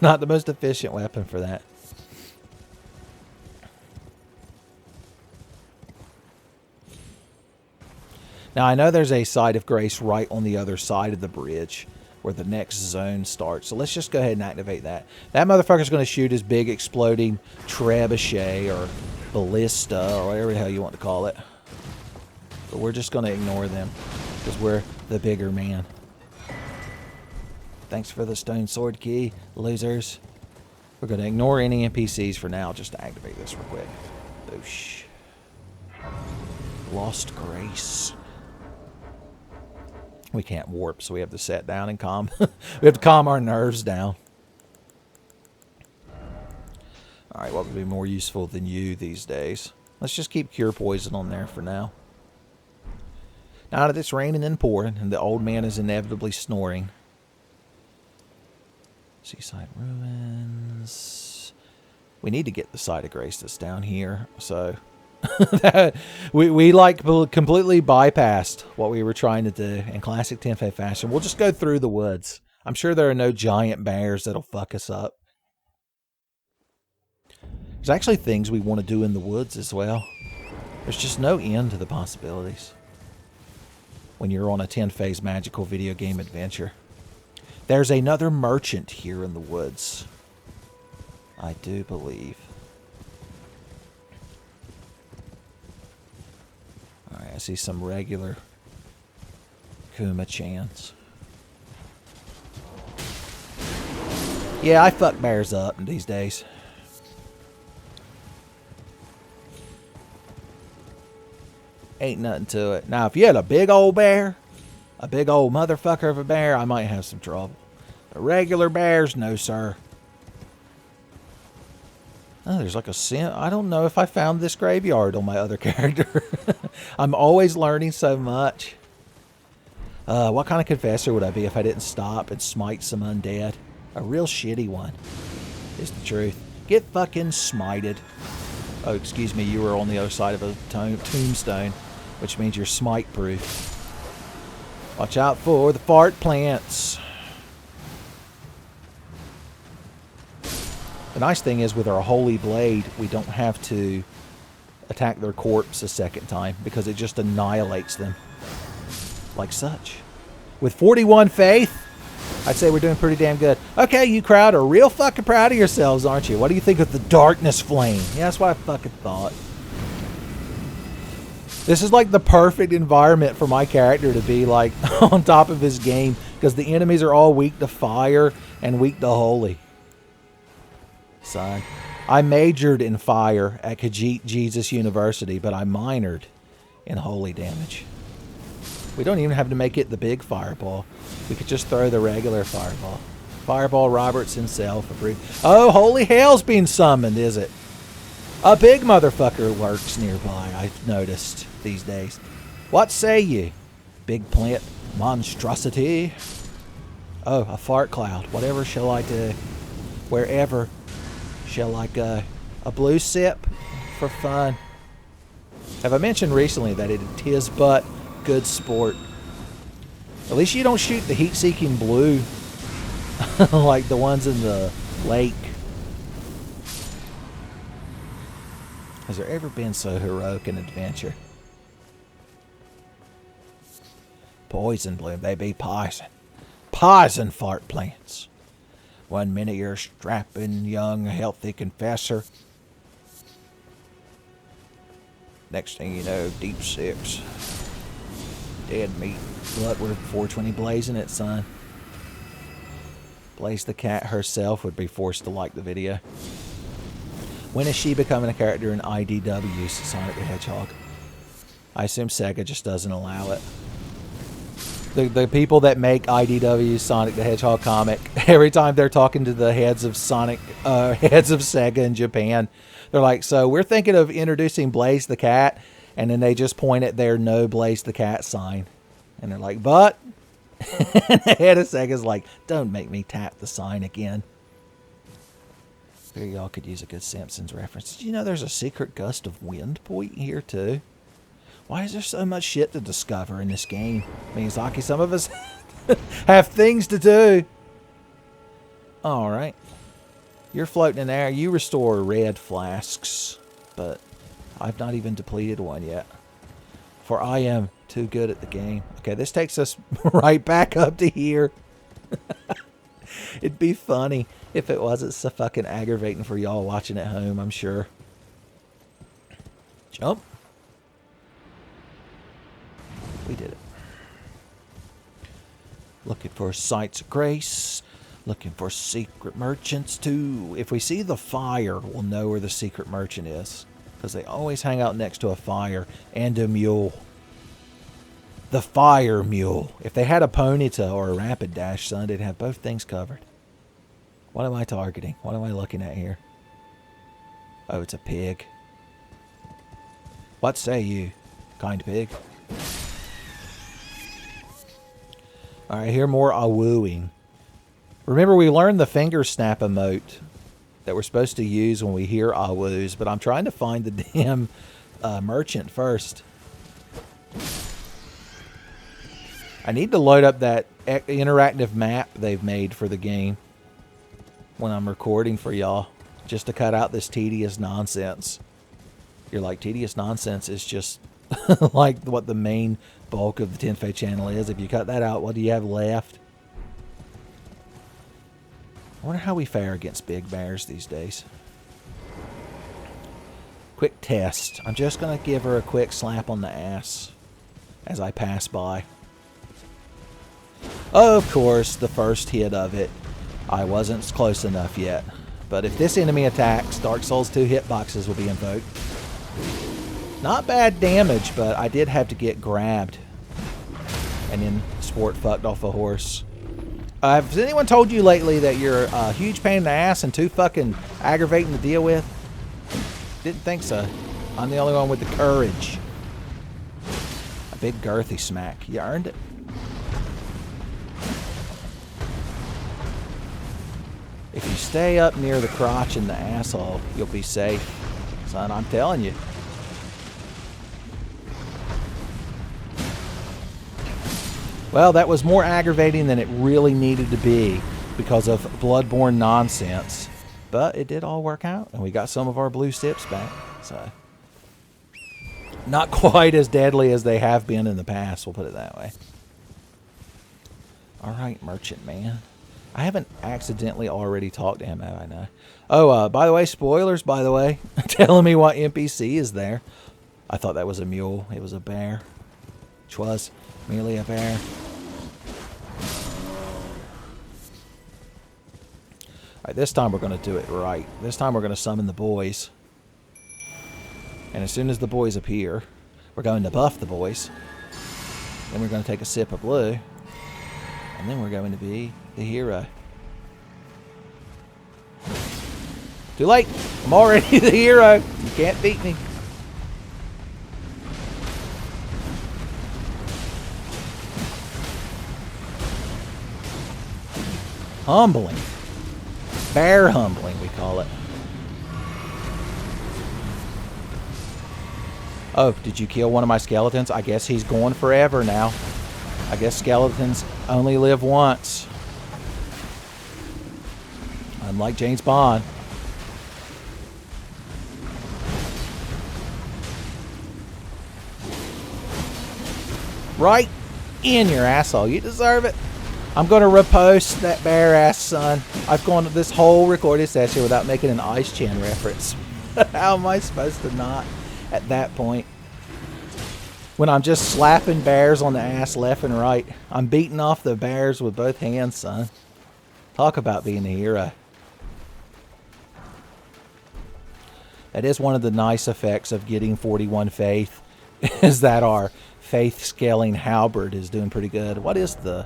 Not the most efficient weapon for that. Now, I know there's a site of grace right on the other side of the bridge where the next zone starts. So let's just go ahead and activate that. That motherfucker's going to shoot his big exploding trebuchet or ballista or whatever the hell you want to call it. But we're just going to ignore them because we're the bigger man. Thanks for the stone sword key, losers. We're going to ignore any NPCs for now just to activate this real quick. Boosh. Lost grace. We can't warp, so we have to set down and calm. We have to calm our nerves down. Alright, what would be more useful than you these days? Let's just keep Cure Poison on there for now. Now that it's raining and pouring, and the old man is inevitably snoring. Seaside Ruins. We need to get the site of grace that's down here, so... we like completely bypassed what we were trying to do in classic Tenfey fashion. We'll just go through the woods. I'm sure there are no giant bears that'll fuck us up. There's actually things we want to do in the woods as well. There's just no end to the possibilities when you're on a Tenfey's magical video game adventure. There's another merchant here in the woods, I do believe. Alright, I see some regular Kuma-chans. Yeah, I fuck bears up these days. Ain't nothing to it. Now, if you had a big old bear, a big old motherfucker of a bear, I might have some trouble. But regular bears, no sir. Oh, there's like a sim. I don't know if I found this graveyard on my other character. I'm always learning so much. What kind of confessor would I be if I didn't stop and smite some undead? A real shitty one, is the truth. Get fucking smited. Oh, excuse me, you were on the other side of a tombstone, which means you're smite proof. Watch out for the fart plants. The nice thing is with our holy blade, we don't have to attack their corpse a second time because it just annihilates them. Like such. With 41 faith, I'd say we're doing pretty damn good. Okay, you crowd are real fucking proud of yourselves, aren't you? What do you think of the darkness flame? Yeah, that's what I fucking thought. This is like the perfect environment for my character to be like on top of his game because the enemies are all weak to fire and weak to holy. Son, I majored in fire at Khajiit Jesus University, but I minored in holy damage. We don't even have to make it the big fireball. We could just throw the regular fireball. Fireball Roberts himself approved. Oh, holy hell's being summoned, is it? A big motherfucker lurks nearby, I've noticed these days. What say ye? Big plant monstrosity? Oh, a fart cloud. Whatever shall I do? Wherever shall I go? A blue sip for fun. Have I mentioned recently that it is but good sport? At least you don't shoot the heat-seeking blue like the ones in the lake. Has there ever been so heroic an adventure? Poison bloom, they be poison. Poison fart plants. 1 minute you're a strapping, young, healthy confessor. Next thing you know, deep six. Dead meat. Bloodward 420 blazing it, son. Blaidd the cat herself would be forced to like the video. When is she becoming a character in IDW's Sonic the Hedgehog? I assume Sega just doesn't allow it. The people that make IDW's Sonic the Hedgehog comic, every time they're talking to the heads of heads of Sega in Japan, they're like, so we're thinking of introducing Blaidd the cat, and then they just point at their no Blaidd the cat sign. And they're like, but? And the head of Sega's like, don't make me tap the sign again. Figure y'all could use a good Simpsons reference. Did you know there's a secret gust of wind point here too? Why is there so much shit to discover in this game? Miyazaki, some of us have things to do. Alright. You're floating in there. You restore red flasks. But I've not even depleted one yet. for I am too good at the game. Okay, this takes us right back up to here. It'd be funny if it wasn't so fucking aggravating for y'all watching at home, I'm sure. Jump. We did it. Looking for sights of grace. Looking for secret merchants too. If we see the fire, we'll know where the secret merchant is. Because they always hang out next to a fire and a mule. The fire mule. If they had a ponytail or a rapid dash, son, they'd have both things covered. What am I targeting? What am I looking at here? Oh, it's a pig. What say you, kind pig? Alright, here more awooing. Remember, we learned the finger snap emote that we're supposed to use when we hear awoos, but I'm trying to find the damn merchant first. I need to load up that interactive map they've made for the game when I'm recording for y'all, just to cut out this tedious nonsense. You're like, tedious nonsense is just like what the main bulk of the Tenfey channel is. If you cut that out, what do you have left? I wonder how we fare against big bears these days. Quick test. I'm just going to give her a quick slap on the ass as I pass by. Of course, the first hit of it, I wasn't close enough yet. But if this enemy attacks, Dark Souls 2 hitboxes will be invoked. Not bad damage, but I did have to get grabbed and then sport fucked off a horse. Has anyone told you lately that you're a huge pain in the ass and too fucking aggravating to deal with? Didn't think so. I'm the only one with the courage. A big girthy smack. You earned it. If you stay up near the crotch and the asshole, you'll be safe. Son, I'm telling you. Well, that was more aggravating than it really needed to be because of bloodborne nonsense. But it did all work out, and we got some of our blue sips back. So, not quite as deadly as they have been in the past, we'll put it that way. Alright, merchant man. I haven't accidentally already talked to him, have I? No. Oh, by the way, spoilers, by the way. Telling me what NPC is there. I thought that was a mule. It was a bear. Which was merely a bear. Alright, this time we're going to do it right. This time we're going to summon the boys. And as soon as the boys appear, we're going to buff the boys. Then we're going to take a sip of blue. And then we're going to be the hero. Too late. I'm already the hero. You can't beat me. Humbling. Bear humbling, we call it. Oh, did you kill one of my skeletons? I guess he's going forever now. I guess skeletons only live once. Unlike James Bond. Right in your asshole. You deserve it. I'm going to repost that bare ass, son. I've gone this whole recorded session without making an Ice Chan reference. How am I supposed to not at that point? When I'm just slapping bears on the ass left and right. I'm beating off the bears with both hands, son. Talk about being a hero. That is one of the nice effects of getting 41 faith. Is that our faith scaling halberd is doing pretty good. What is the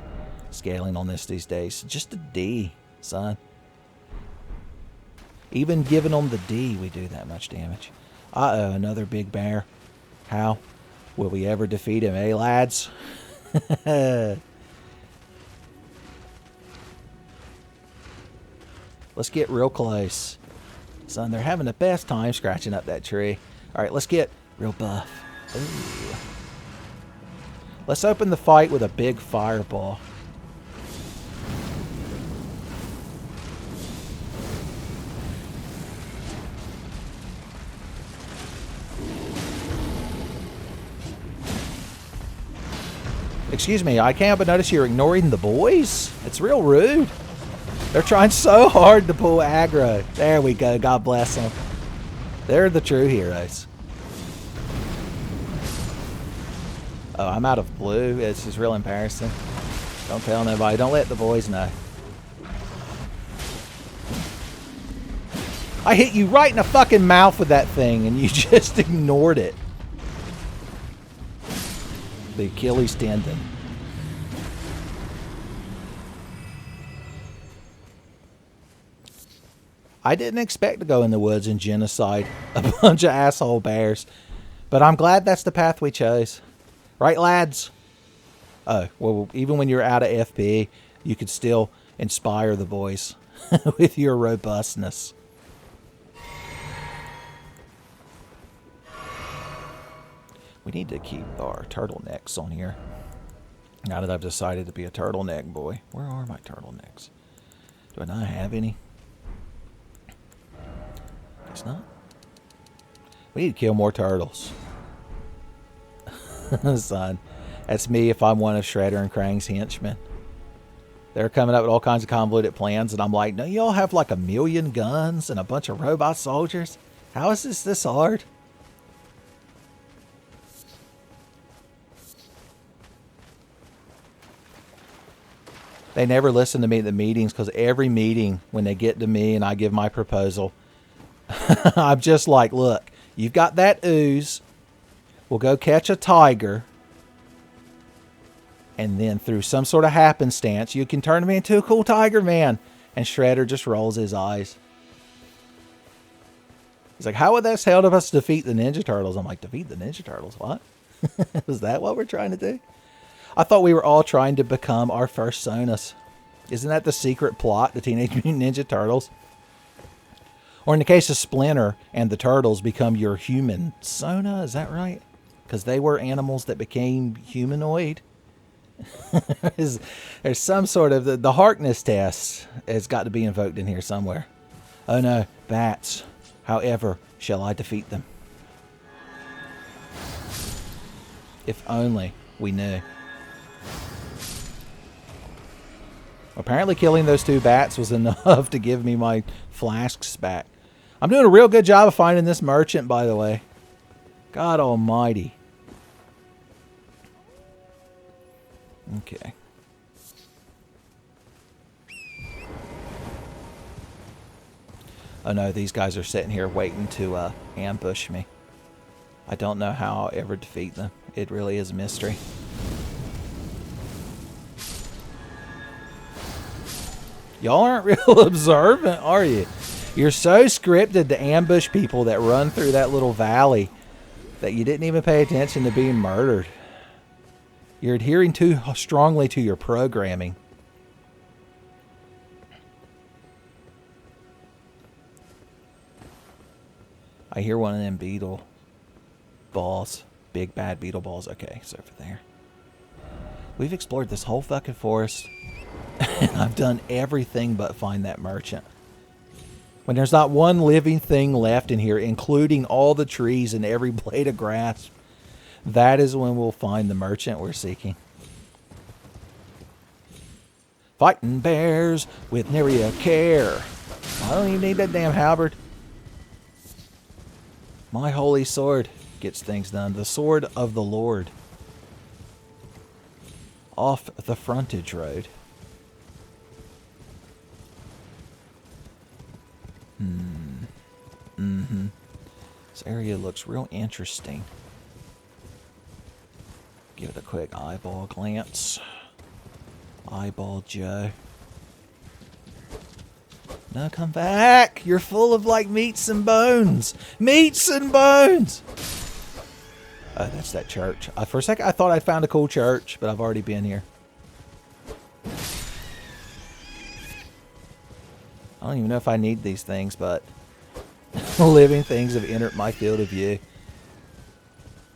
scaling on this these days? Just a D, son. Even giving them the D, we do that much damage. Uh-oh, another big bear. How will we ever defeat him, eh, lads? Let's get real close. Son, they're having the best time scratching up that tree. Alright, let's get real buff. Ooh. Let's open the fight with a big fireball. Excuse me, I can't but notice you're ignoring the boys. It's real rude. They're trying so hard to pull aggro. There we go. God bless them. They're the true heroes. Oh, I'm out of blue. It's just real embarrassing. Don't tell nobody. Don't let the boys know. I hit you right in the fucking mouth with that thing and you just ignored it. The Achilles tendon. I didn't expect to go in the woods and genocide a bunch of asshole bears. But I'm glad that's the path we chose. Right, lads? Oh, well, even when you're out of FP, you could still inspire the boys with your robustness. We need to keep our turtlenecks on here. Now that I've decided to be a turtleneck boy. Where are my turtlenecks? Do I not have any? Guess not. We need to kill more turtles. Son, that's me if I'm one of Shredder and Krang's henchmen. They're coming up with all kinds of convoluted plans, and I'm like, no, y'all have like 1,000,000 guns and a bunch of robot soldiers? How is this hard? They never listen to me at the meetings because every meeting, when they get to me and I give my proposal, I'm just like, look, you've got that ooze. We'll go catch a tiger. And then through some sort of happenstance, you can turn me into a cool tiger man. And Shredder just rolls his eyes. He's like, how would that help us defeat the Ninja Turtles? I'm like, defeat the Ninja Turtles? What? Is that what we're trying to do? I thought we were all trying to become our first Sonas. Isn't that the secret plot, the Teenage Mutant Ninja Turtles? Or in the case of Splinter and the Turtles become your human Sona, is that right? Because they were animals that became humanoid. There's some sort of... The Harkness test has got to be invoked in here somewhere. Oh no, bats. However shall I defeat them? If only we knew. Apparently killing those 2 bats was enough to give me my flasks back. I'm doing a real good job of finding this merchant, by the way. God almighty. Okay. Oh no, these guys are sitting here waiting to ambush me. I don't know how I'll ever defeat them. It really is a mystery. Y'all aren't real observant, are you? You're so scripted to ambush people that run through that little valley that you didn't even pay attention to being murdered. You're adhering too strongly to your programming. I hear one of them beetle balls. Big bad beetle balls. Okay, it's over there. We've explored this whole fucking forest. And I've done everything but find that merchant. When there's not one living thing left in here, including all the trees and every blade of grass, that is when we'll find the merchant we're seeking. Fighting bears with nary a care. I don't even need that damn halberd. My holy sword gets things done. The sword of the Lord. Off the frontage road. This area looks real interesting. Give it a quick eyeball glance. Eyeball Joe. No, come back! You're full of like meats and bones! Meats and bones! Oh, that's that church. For a second I thought I found a cool church, but I've already been here. I don't even know if I need these things, but living things have entered my field of view.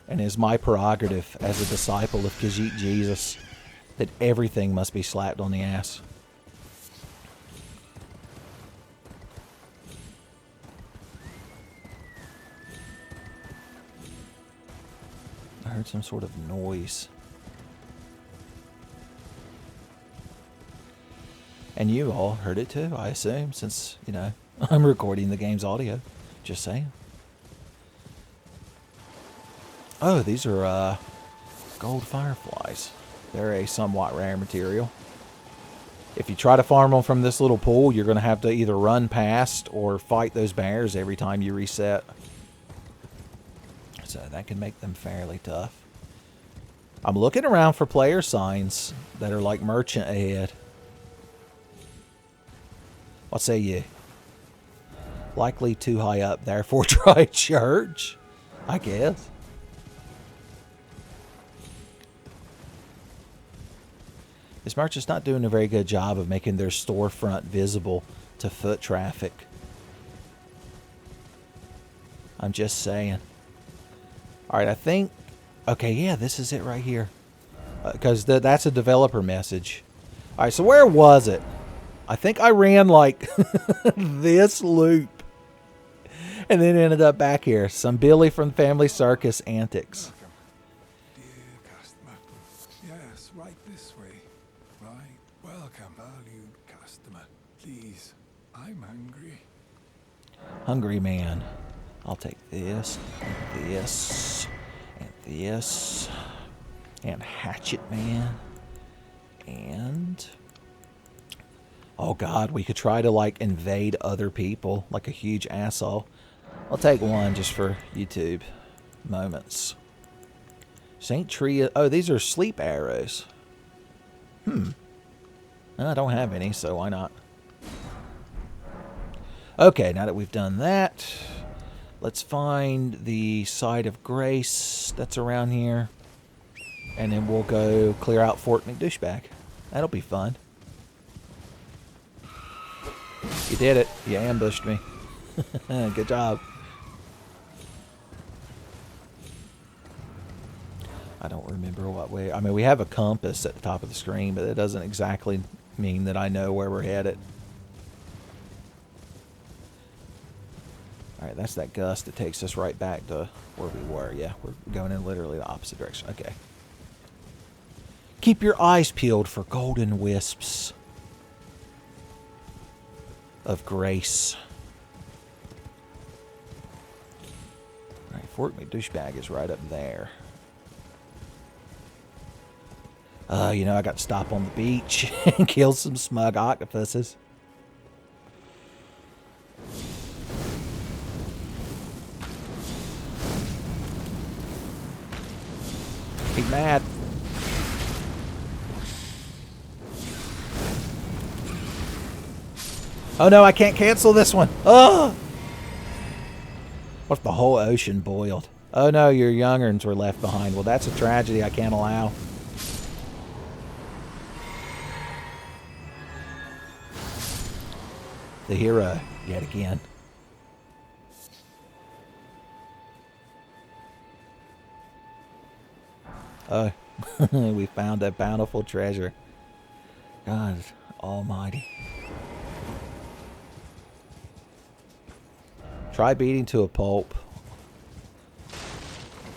And it is my prerogative as a disciple of Khajiit Jesus that everything must be slapped on the ass. I heard some sort of noise. And you all heard it too, I assume, since, you know, I'm recording the game's audio. Just saying. Oh, these are gold fireflies. They're a somewhat rare material. If you try to farm them from this little pool, you're going to have to either run past or fight those bears every time you reset. So that can make them fairly tough. I'm looking around for player signs that are like merchant ahead. What say you? Likely too high up, therefore try church, I guess. This merchant's not doing a very good job of making their storefront visible to foot traffic. I'm just saying. Alright, I think... Okay, yeah, this is it right here. Because that's a developer message. Alright, so where was it? I think I ran like this loop. And then ended up back here. Some Billy from Family Circus antics. Dear customer. Yes, right this way. Right. Welcome, valued customer. Please, I'm hungry. Hungry man. I'll take this, and this, and this, and hatchet man, and... Oh god, we could try to like invade other people like a huge asshole. I'll take one just for YouTube moments. Saint Tree. Oh, these are sleep arrows. I don't have any, so why not? Okay, now that we've done that, let's find the site of grace that's around here. And then we'll go clear out Fort McDouchebag. That'll be fun. You did it. You ambushed me. Good job. I don't remember what way. I mean, we have a compass at the top of the screen, but it doesn't exactly mean that I know where we're headed. Alright, that's that gust that takes us right back to where we were. Yeah, we're going in literally the opposite direction. Okay. Keep your eyes peeled for golden wisps of grace. Alright, Fort McDouchebag is right up there. You know, I got to stop on the beach and kill some smug octopuses. He's mad. Oh no, I can't cancel this one. Oh! What if the whole ocean boiled? Oh no, your youngerns were left behind. Well, that's a tragedy I can't allow. The hero, yet again. Oh, we found a bountiful treasure. God almighty. Try beating to a pulp.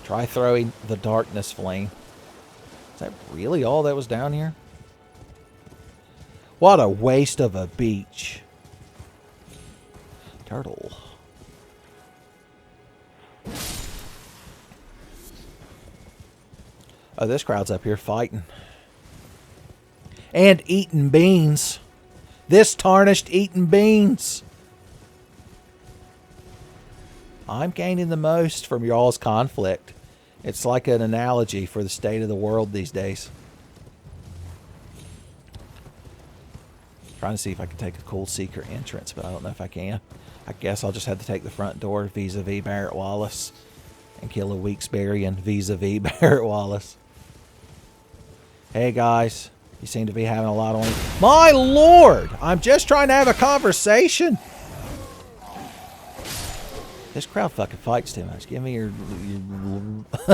Try throwing the darkness flame. Is that really all that was down here? What a waste of a beach. Turtle. Oh, this crowd's up here fighting. And eating beans. This tarnished eating beans. I'm gaining the most from y'all's conflict. It's like an analogy for the state of the world these days. Trying to see if I can take a cool secret entrance, but I don't know if I can. I guess I'll just have to take the front door vis-a-vis Barrett Wallace and kill a Weeksbury and vis-a-vis Barrett Wallace. Hey guys, you seem to be having a lot on. My lord! I'm just trying to have a conversation. This crowd fucking fights too much. Give me your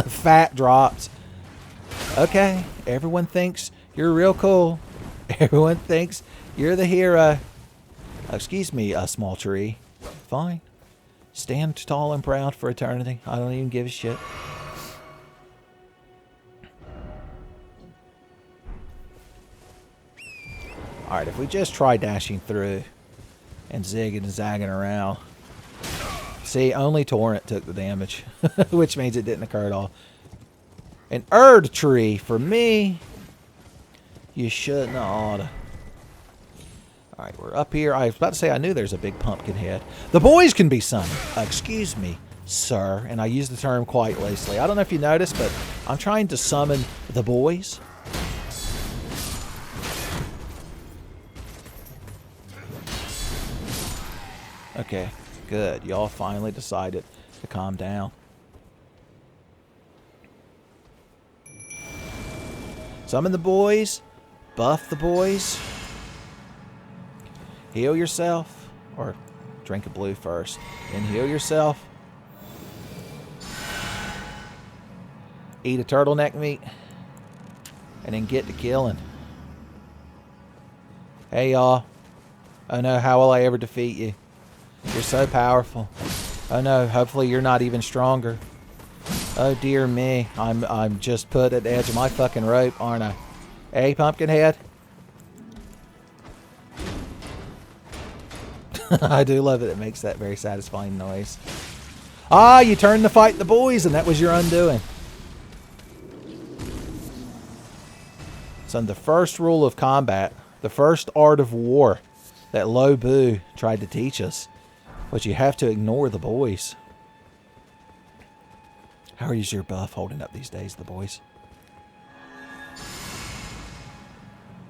fat drops. Okay, everyone thinks you're real cool. Everyone thinks you're the hero. Excuse me, a small tree. Fine. Stand tall and proud for eternity. I don't even give a shit. Alright, if we just try dashing through and zigging and zagging around. See, only Torrent took the damage, which means it didn't occur at all. An Erd tree for me. You shouldn't oughta. Alright, we're up here. I was about to say I knew there's a big pumpkin head. The boys can be summoned. Excuse me, sir. And I use the term quite loosely. I don't know if you noticed, but I'm trying to summon the boys. Okay, good. Y'all finally decided to calm down. Summon the boys. Buff the boys. Heal yourself. Or drink a blue first. Then heal yourself. Eat a turtleneck meat. And then get to killing. Hey, y'all. Oh no, how will I ever defeat you? You're so powerful. Oh no, hopefully you're not even stronger. Oh dear me, I'm just put at the edge of my fucking rope, aren't I? Hey, Pumpkinhead. I do love it. It makes that very satisfying noise. Ah, you turned to fight the boys, and that was your undoing. So the first rule of combat, the first art of war that Lo Bu tried to teach us, was you have to ignore the boys. How is your buff holding up these days, the boys?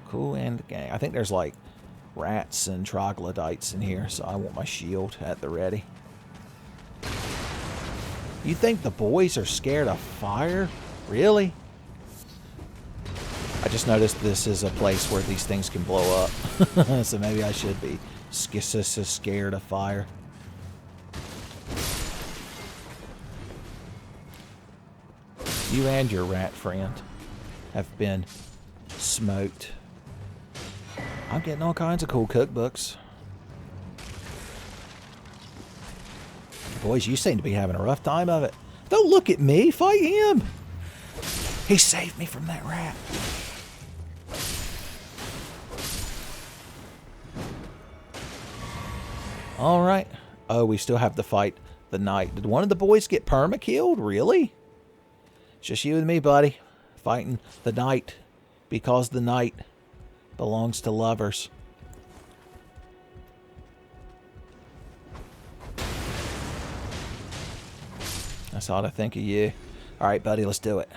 Cool and gang. I think there's like rats and troglodytes in here, so I want my shield at the ready. You think the boys are scared of fire? Really? I just noticed this is a place where these things can blow up. So maybe I should be scared of fire. You and your rat friend have been smoked. I'm getting all kinds of cool cookbooks. Boys, you seem to be having a rough time of it. Don't look at me. Fight him. He saved me from that rat. All right. Oh, we still have to fight the knight. Did one of the boys get perma-killed? Really? It's just you and me, buddy. Fighting the knight. Because the knight belongs to lovers. That's all I think of you. Alright, buddy, let's do it.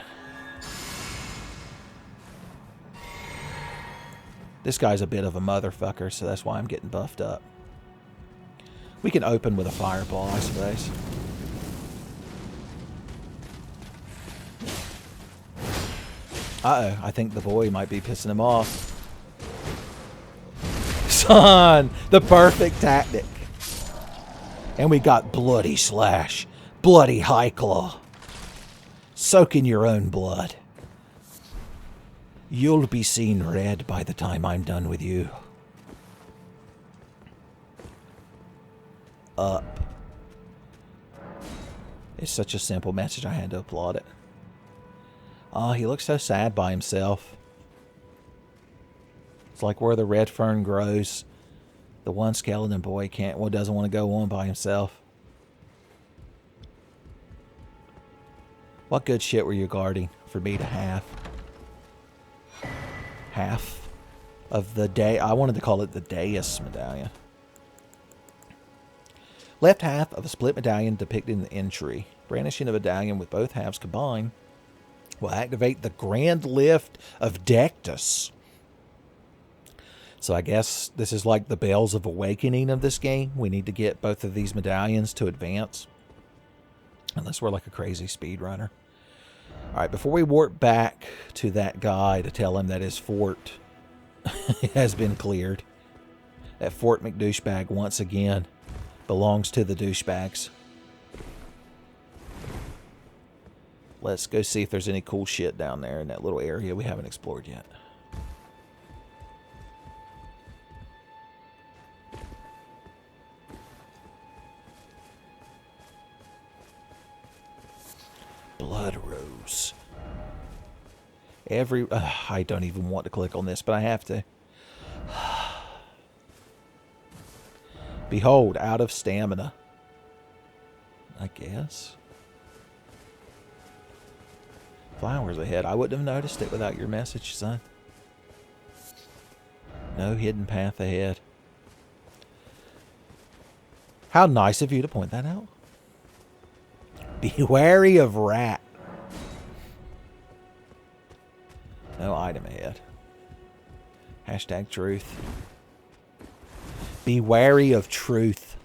This guy's a bit of a motherfucker, so that's why I'm getting buffed up. We can open with a fireball, I suppose. Uh-oh, I think the boy might be pissing him off. Son, the perfect tactic. And we got Bloody Slash, Bloody High Claw. Soak in your own blood. You'll be seen red by the time I'm done with you. Up. It's such a simple message, I had to applaud it. Oh, he looks so sad by himself. It's like where the red fern grows. The one skeleton boy doesn't want to go on by himself. What good shit were you guarding for me to have? Half of the day. I wanted to call it the Deus medallion. Left half of a split medallion depicted in the entry. Brandishing a medallion with both halves combined will activate the Grand Lift of Dectus. So I guess this is like the Bells of Awakening of this game. We need to get both of these medallions to advance. Unless we're like a crazy speedrunner. Alright, before we warp back to that guy to tell him that his fort has been cleared. That Fort McDouchebag once again belongs to the douchebags. Let's go see if there's any cool shit down there in that little area we haven't explored yet. Blood Rose. I don't even want to click on this, but I have to. Behold, out of stamina. I guess. Flowers ahead. I wouldn't have noticed it without your message, son. No hidden path ahead. How nice of you to point that out. Be wary of rat. No item ahead. Hashtag truth. Be wary of truth.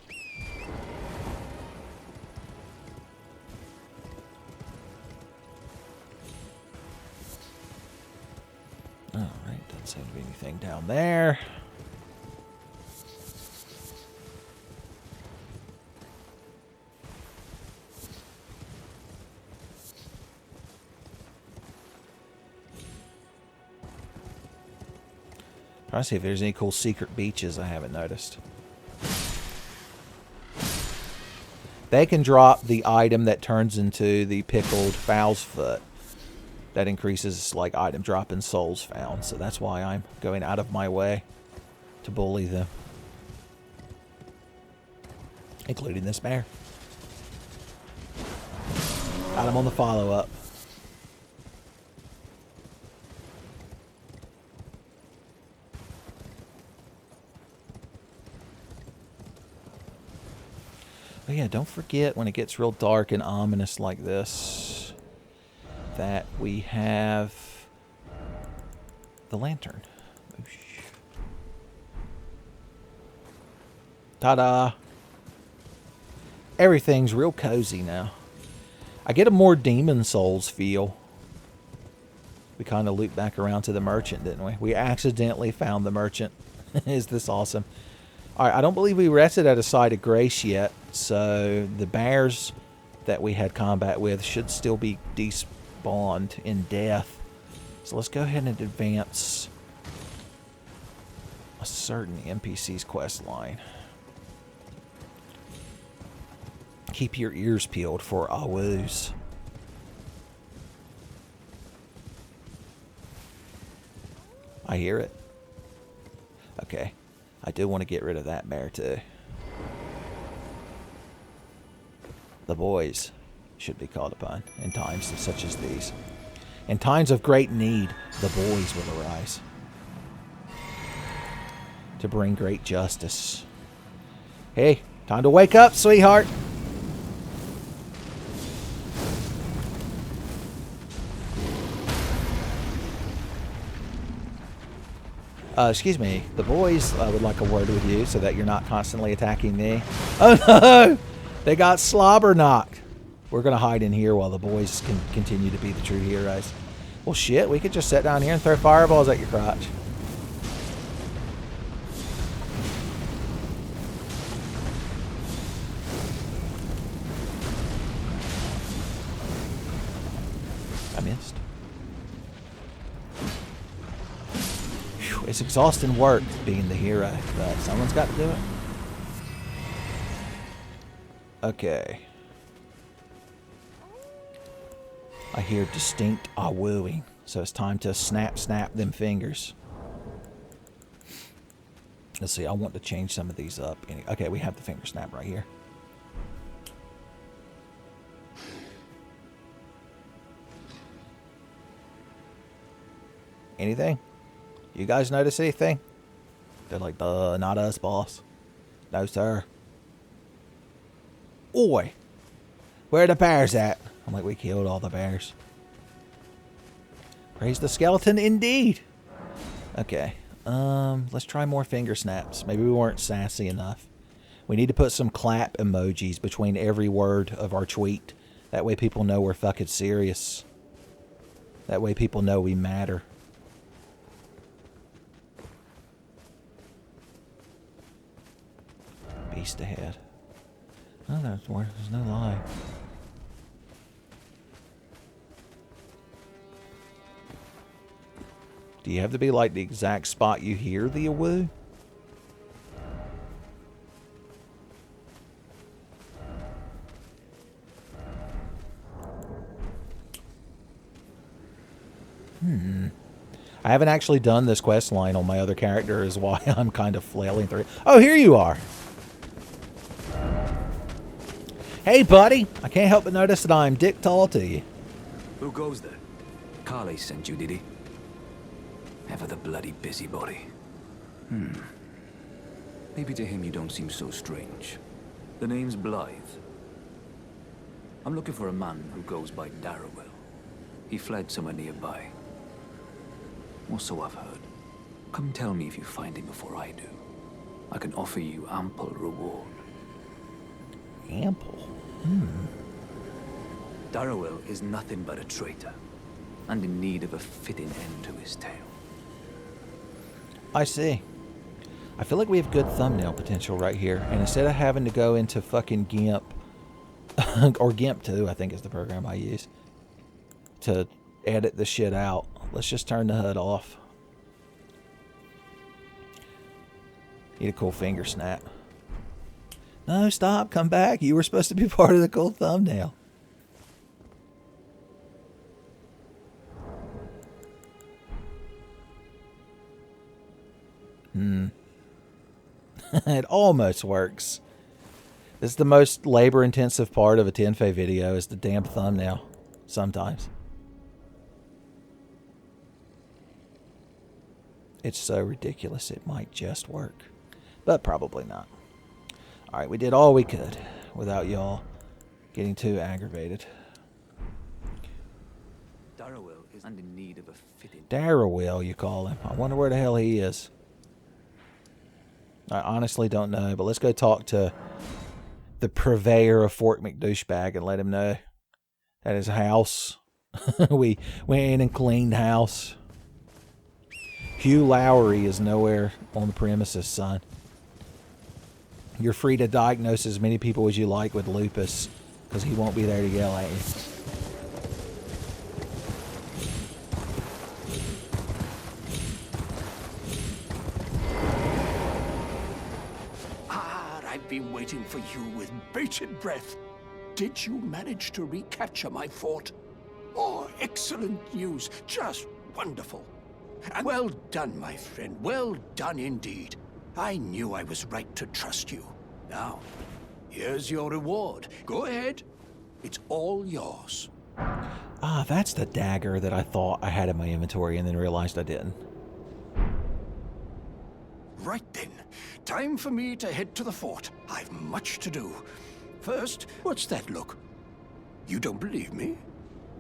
Alright, doesn't seem to be anything down there. Trying to see if there's any cool secret beaches I haven't noticed. They can drop the item that turns into the pickled fowl's foot. That increases like item drop and souls found. So that's why I'm going out of my way to bully them. Including this bear. Got him on the follow-up. But yeah, don't forget when it gets real dark and ominous like this that we have the lantern. Ta-da! Everything's real cozy now. I get a more Demon Souls feel. We kind of looped back around to the merchant, didn't we? We accidentally found the merchant. Is this awesome? Alright, I don't believe we rested at a site of grace yet, so the bears that we had combat with should still be despawned in death. So let's go ahead and advance a certain NPC's quest line. Keep your ears peeled for awoos. I hear it. Okay. I do want to get rid of that bear too. The boys should be called upon in times such as these. In times of great need, the boys will arise to bring great justice. Hey, time to wake up, sweetheart. Excuse me, the boys would like a word with you so that you're not constantly attacking me. Oh no! They got slobber knocked. We're going to hide in here while the boys can continue to be the true heroes. Well shit, we could just sit down here and throw fireballs at your crotch. I missed. It's exhausting work being the hero, but someone's got to do it. Okay. I hear distinct ah-wooing, so it's time to snap them fingers. Let's see, I want to change some of these up. Okay, we have the finger snap right here. Anything? You guys notice anything? They're like, not us, boss. No, sir. Oi! Where are the bears at? I'm like, we killed all the bears. Praise the skeleton indeed! Okay. Let's try more finger snaps. Maybe we weren't sassy enough. We need to put some clap emojis between every word of our tweet. That way people know we're fucking serious. That way people know we matter. Beast ahead. Oh, there's no lie. Do you have to be like the exact spot you hear the awoo? I haven't actually done this quest line on my other character, is why I'm kind of flailing through. Oh, here you are. Hey, buddy. I can't help but notice that I'm dick tall to you. Who goes there? Carly sent you, did he? Ever the bloody busybody. Maybe to him you don't seem so strange. The name's Blaidd. I'm looking for a man who goes by Darrowell. He fled somewhere nearby. Or so I've heard. Come tell me if you find him before I do. I can offer you ample reward. Ample? Darrowell is nothing but a traitor, and in need of a fitting end to his tale. I see. I feel like we have good thumbnail potential right here. And instead of having to go into fucking GIMP, or GIMP 2, I think is the program I use, to edit the shit out, let's just turn the HUD off. Need a cool finger snap. No, stop. Come back. You were supposed to be part of the cool thumbnail. It almost works. This is the most labor-intensive part of a Tenfey video, is the damn thumbnail. Sometimes. It's so ridiculous it might just work. But probably not. Alright, we did all we could without y'all getting too aggravated. Darrowell is in need of a fitting. Darrowell, you call him. I wonder where the hell he is. I honestly don't know, but let's go talk to the purveyor of Fort McDouchebag and let him know at his house. we went in and cleaned house. Hugh Lowry is nowhere on the premises, son. You're free to diagnose as many people as you like with lupus, because he won't be there to yell at you. I've been waiting for you with bated breath. Did you manage to recapture my fort? Oh, excellent news. Just wonderful. And well done, my friend. Well done indeed. I knew I was right to trust you. Now, here's your reward. Go ahead. It's all yours. Ah, that's the dagger that I thought I had in my inventory and then realized I didn't. Right then. Time for me to head to the fort. I've much to do. First, what's that look? You don't believe me?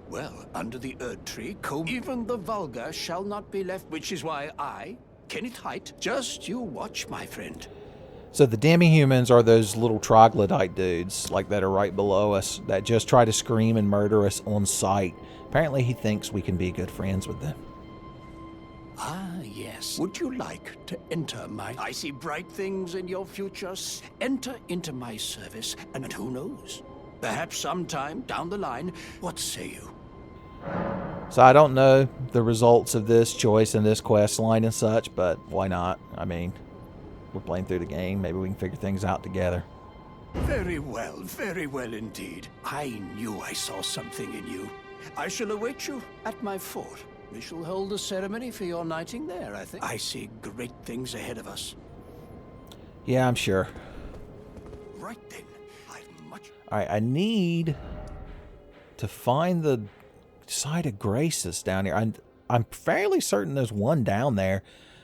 Well, under the Erd tree, even the vulgar shall not be left, which is why I, Kenneth Haight, just you watch, my friend. So the demi-humans are those little troglodyte dudes, like that are right below us, that just try to scream and murder us on sight. Apparently he thinks we can be good friends with them. Ah, yes. Would you like to enter my... I see bright things in your future. Enter into my service, and who knows? Perhaps sometime down the line, what say you? So I don't know the results of this choice in this quest line and such, but why not? I mean, we're playing through the game. Maybe we can figure things out together. Very well indeed. I knew I saw something in you. I shall await you at my fort. We shall hold a ceremony for your knighting there, I think. I see great things ahead of us. Yeah, I'm sure. Right then. I've much... Alright, I need to find the site of graces down here. I'm fairly certain there's one down there,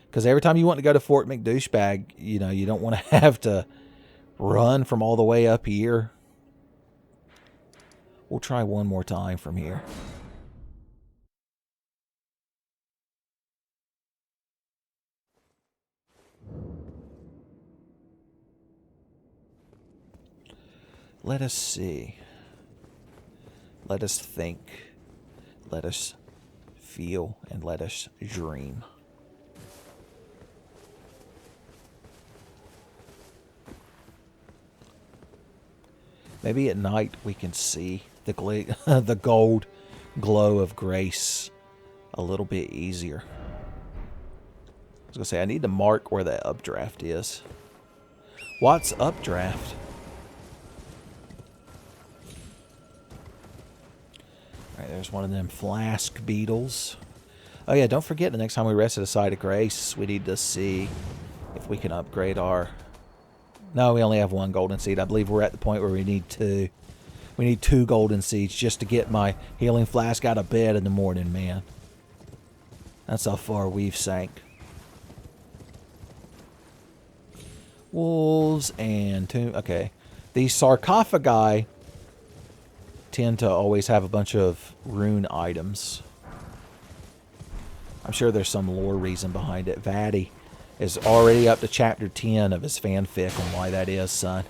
because every time you want to go to Fort McDouchebag, you know, you don't want to have to run from all the way up here. We'll try one more time from here. Let us see. Let us think. Let us feel, and let us dream. Maybe at night we can see the the gold glow of grace a little bit easier. I was going to say, I need to mark where that updraft is. What's updraft? Alright, there's one of them flask beetles. Oh yeah, don't forget the next time we rest at a site of grace, we need to see if we can upgrade our... No, we only have one golden seed. I believe we're at the point where we need two. We need 2 golden seeds just to get my healing flask out of bed in the morning, man. That's how far we've sank. Wolves and tomb. Okay. These sarcophagi tend to always have a bunch of rune items. I'm sure there's some lore reason behind it. Vatty is already up to chapter 10 of his fanfic on why that is, son.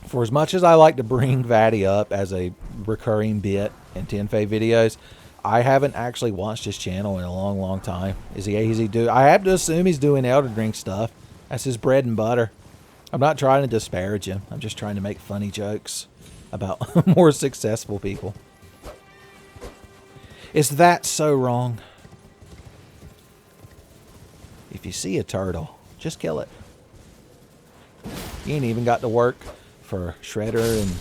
For as much as I like to bring Vatty up as a recurring bit in Tenfey videos, I haven't actually watched his channel in a long, long time. Is he do? I have to assume he's doing Elden Ring stuff. That's his bread and butter. I'm not trying to disparage him. I'm just trying to make funny jokes about more successful people. Is that so wrong? If you see a turtle, just kill it. You ain't even got to work for Shredder and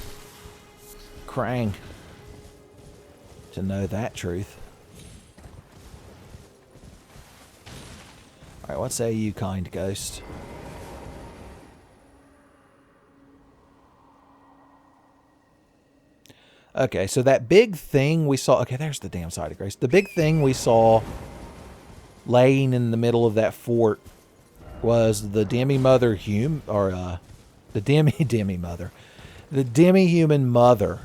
Krang to know that truth. Alright, what say you, kind ghost? Okay, so that big thing we saw... Okay, there's the damn side of grace. The big thing we saw laying in the middle of that fort was the demi-mother the demi-mother. The demi-human mother.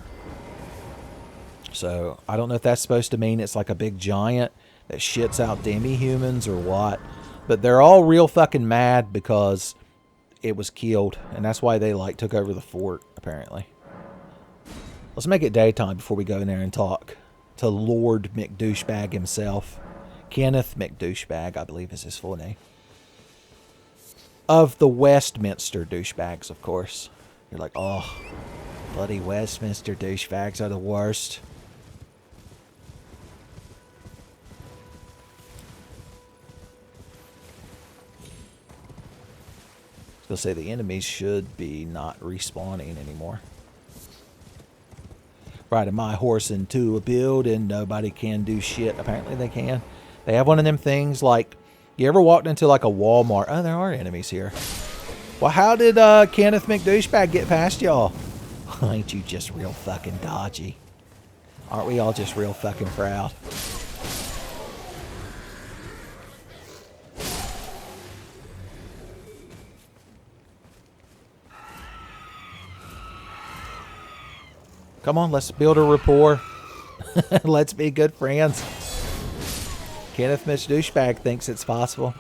So, I don't know if that's supposed to mean it's like a big giant that shits out demi-humans or what. But they're all real fucking mad because it was killed. And that's why they, like, took over the fort, apparently. Let's make it daytime before we go in there and talk to Lord McDouchebag himself. Kenneth McDouchebag, I believe is his full name. Of the Westminster douchebags, of course. You're like, oh, bloody Westminster douchebags are the worst. They'll say the enemies should be not respawning anymore. Riding my horse into a building, nobody can do shit. Apparently they can. They have one of them things like, you ever walked into like a Walmart? Oh, there are enemies here. Well, how did Kenneth McDouchebag get past y'all? Ain't you just real fucking dodgy? Aren't we all just real fucking proud? Come on, let's build a rapport. Let's be good friends. Kenneth McDouchebag thinks it's possible.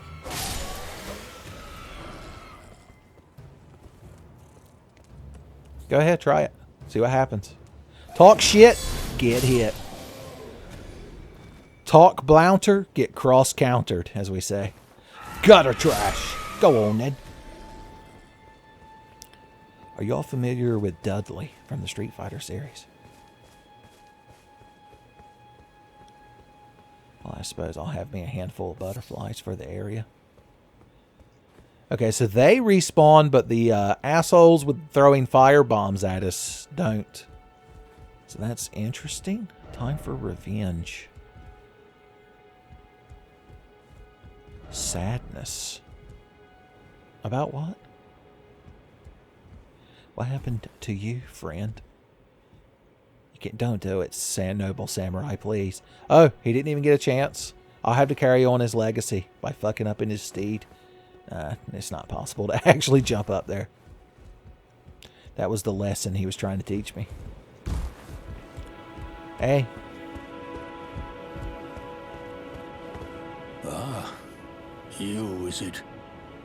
Go ahead, try it. See what happens. Talk shit, get hit. Talk blounter, get cross-countered, as we say. Gutter trash. Go on, Ned. Are you all familiar with Dudley from the Street Fighter series? Well, I suppose I'll have me a handful of butterflies for the area. Okay, so they respawn, but the assholes with throwing fire bombs at us don't. So that's interesting. Time for revenge. Sadness. About what? What happened to you, friend? Don't do it, noble samurai, please. Oh, he didn't even get a chance. I'll have to carry on his legacy by fucking up in his steed. It's not possible to actually jump up there. That was the lesson he was trying to teach me. Hey. Ah, you, is it?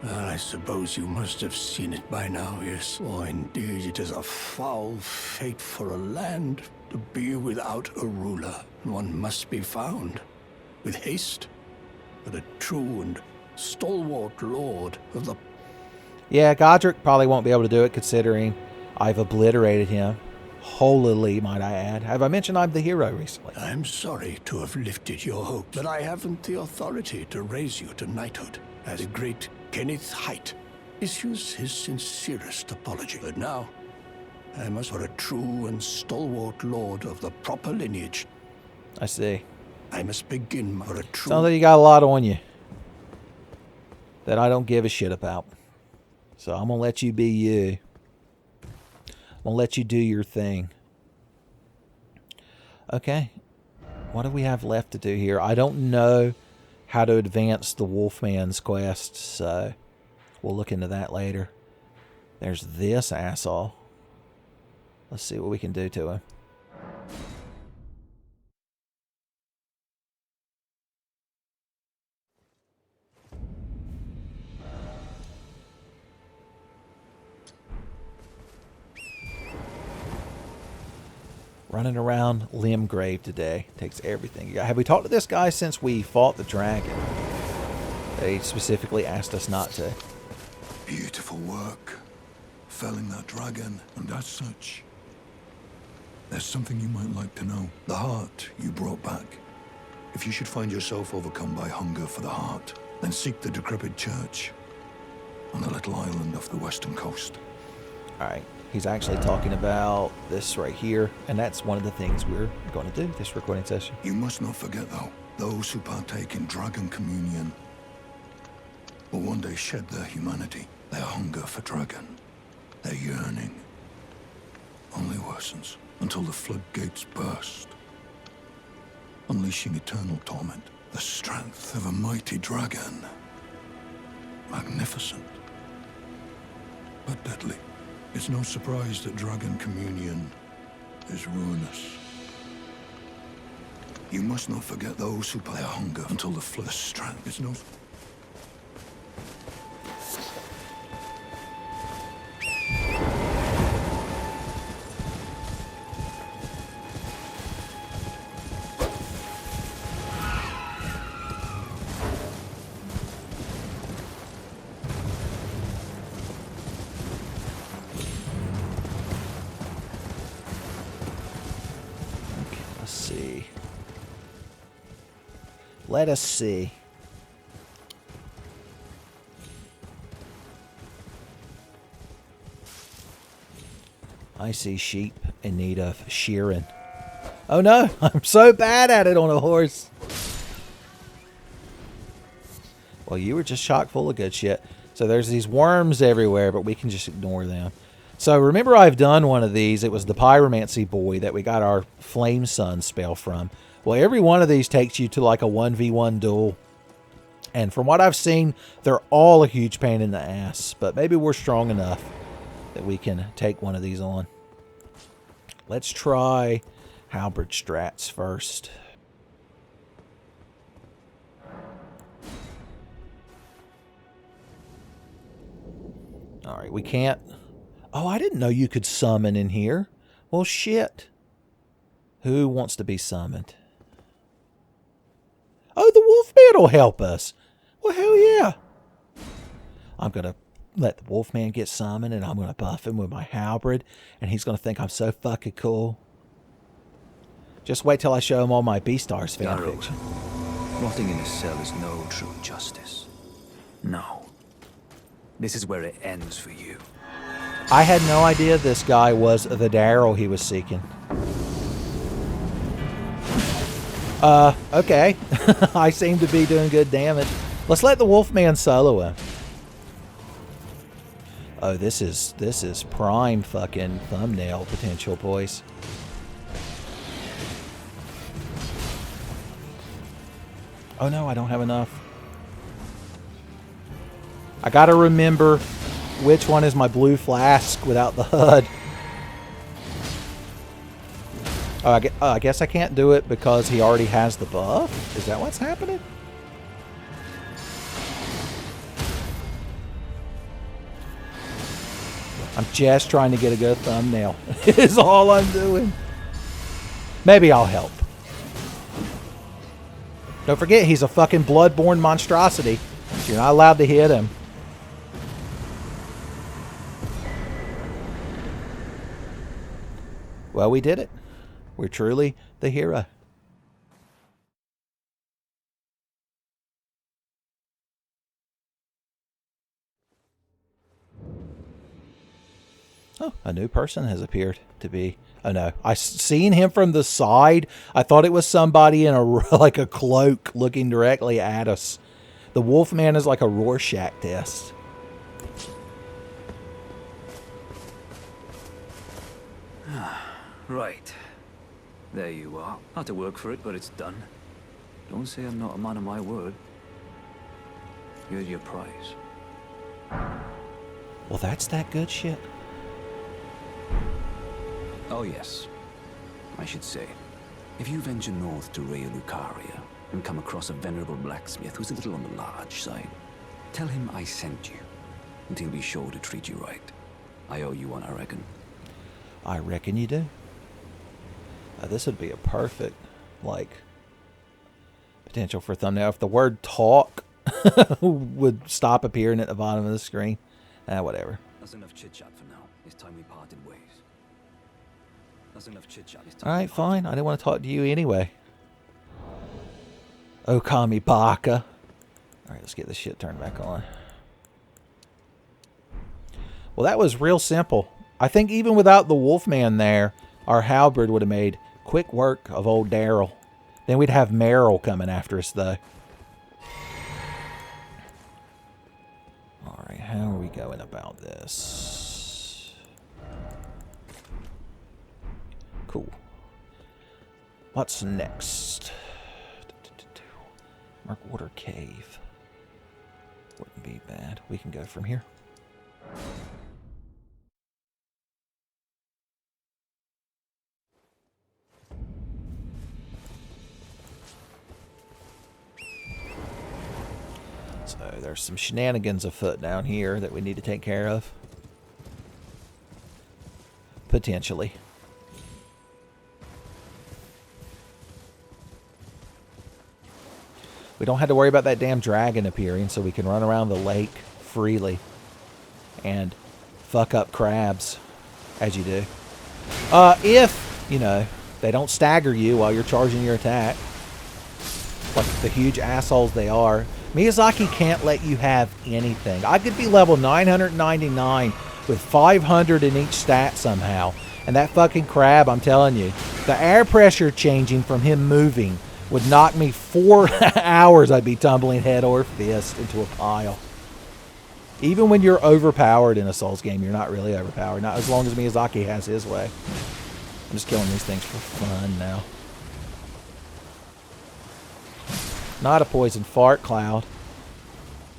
I suppose you must have seen it by now, yes. Oh, indeed, it is a foul fate for a land to be without a ruler. One must be found, with haste, but a true and stalwart lord of the... Yeah, Godric probably won't be able to do it, considering I've obliterated him. Holily, might I add. Have I mentioned I'm the hero recently? I'm sorry to have lifted your hopes, but I haven't the authority to raise you to knighthood, as the great Kenneth Haight issues his sincerest apology. But now, I must for a true and stalwart lord of the proper lineage. I see. I must begin for a true... Sounds like you got a lot on you that I don't give a shit about. So I'm going to let you be you. I'm going to let you do your thing. Okay. What do we have left to do here? I don't know how to advance the Wolfman's quest, so we'll look into that later. There's this asshole. Let's see what we can do to him. Running around Limgrave today. Takes everything you got. Have we talked to this guy since we fought the dragon? They specifically asked us not to. Beautiful work. Felling that dragon, and as such, there's something you might like to know. The heart you brought back. If you should find yourself overcome by hunger for the heart, then seek the decrepit church on the little island off the western coast. Alright, he's actually talking about this right here, and that's one of the things we're going to do this recording session. You must not forget, though, those who partake in dragon communion will one day shed their humanity. Their hunger for dragon, their yearning, only worsens until the floodgates burst, unleashing eternal torment. The strength of a mighty dragon. Magnificent, but deadly. It's no surprise that dragon communion is ruinous. You must not forget those who their hunger until the flood strength. It's no... Let us see. I see sheep in need of shearing. Oh no, I'm so bad at it on a horse. Well, you were just chock full of good shit. So there's these worms everywhere, but we can just ignore them. So remember I've done one of these. It was the Pyromancy boy that we got our Flame Sun spell from. Well, every one of these takes you to like a 1v1 duel. And from what I've seen, they're all a huge pain in the ass. But maybe we're strong enough that we can take one of these on. Let's try halberd strats first. Alright, we can't... Oh, I didn't know you could summon in here. Well, shit. Who wants to be summoned? Oh, the Wolfman will help us. Well, hell yeah. I'm going to let the Wolfman get summoned, and I'm going to buff him with my halberd, and he's going to think I'm so fucking cool. Just wait till I show him all my Beastars fanfiction. Rotting in a cell is no true justice. No. This is where it ends for you. I had no idea this guy was the Daryl he was seeking. Okay. I seem to be doing good damage. Let's let the Wolfman solo him. Oh, this is prime fucking thumbnail potential, boys. Oh no, I don't have enough. I gotta remember which one is my blue flask without the HUD. Oh, I guess I can't do it because he already has the buff? Is that what's happening? I'm just trying to get a good thumbnail. Is all I'm doing. Maybe I'll help. Don't forget, he's a fucking bloodborne monstrosity. You're not allowed to hit him. Well, we did it. We're truly the hero. Oh, a new person has appeared to be. Oh no, I seen him from the side. I thought it was somebody in a like a cloak looking directly at us. The Wolfman is like a Rorschach test. Right. There you are. Had to work for it, but it's done. Don't say I'm not a man of my word. Here's your prize. Well, that's that good shit. Oh yes. I should say, if you venture north to Raya Lucaria and come across a venerable blacksmith who's a little on the large side, tell him I sent you, and he'll be sure to treat you right. I owe you one, I reckon. I reckon you do. This would be a perfect, like, potential for a thumbnail. If the word talk would stop appearing at the bottom of the screen. Whatever. That's enough chit-chat for now. It's time we parted ways. That's enough chit-chat. Alright, fine. I didn't want to talk to you anyway. Okami Baka. Alright, let's get this shit turned back on. Well, that was real simple. I think even without the Wolfman there, our halberd would have made quick work of old Daryl. Then we'd have Meryl coming after us, though. Alright, how are we going about this? Cool. What's next? Markwater Cave. Wouldn't be bad. We can go from here. So there's some shenanigans afoot down here that we need to take care of. Potentially. We don't have to worry about that damn dragon appearing, so we can run around the lake freely and fuck up crabs, as you do. If, you know, they don't stagger you while you're charging your attack, like the huge assholes they are. Miyazaki can't let you have anything. I could be level 999 with 500 in each stat somehow, and that fucking crab, I'm telling you, the air pressure changing from him moving would knock me 4 hours. I'd be tumbling head or fist into a pile. Even when you're overpowered in a Souls game, you're not really overpowered. Not as long as Miyazaki has his way. I'm just killing these things for fun now. Not a poison fart cloud.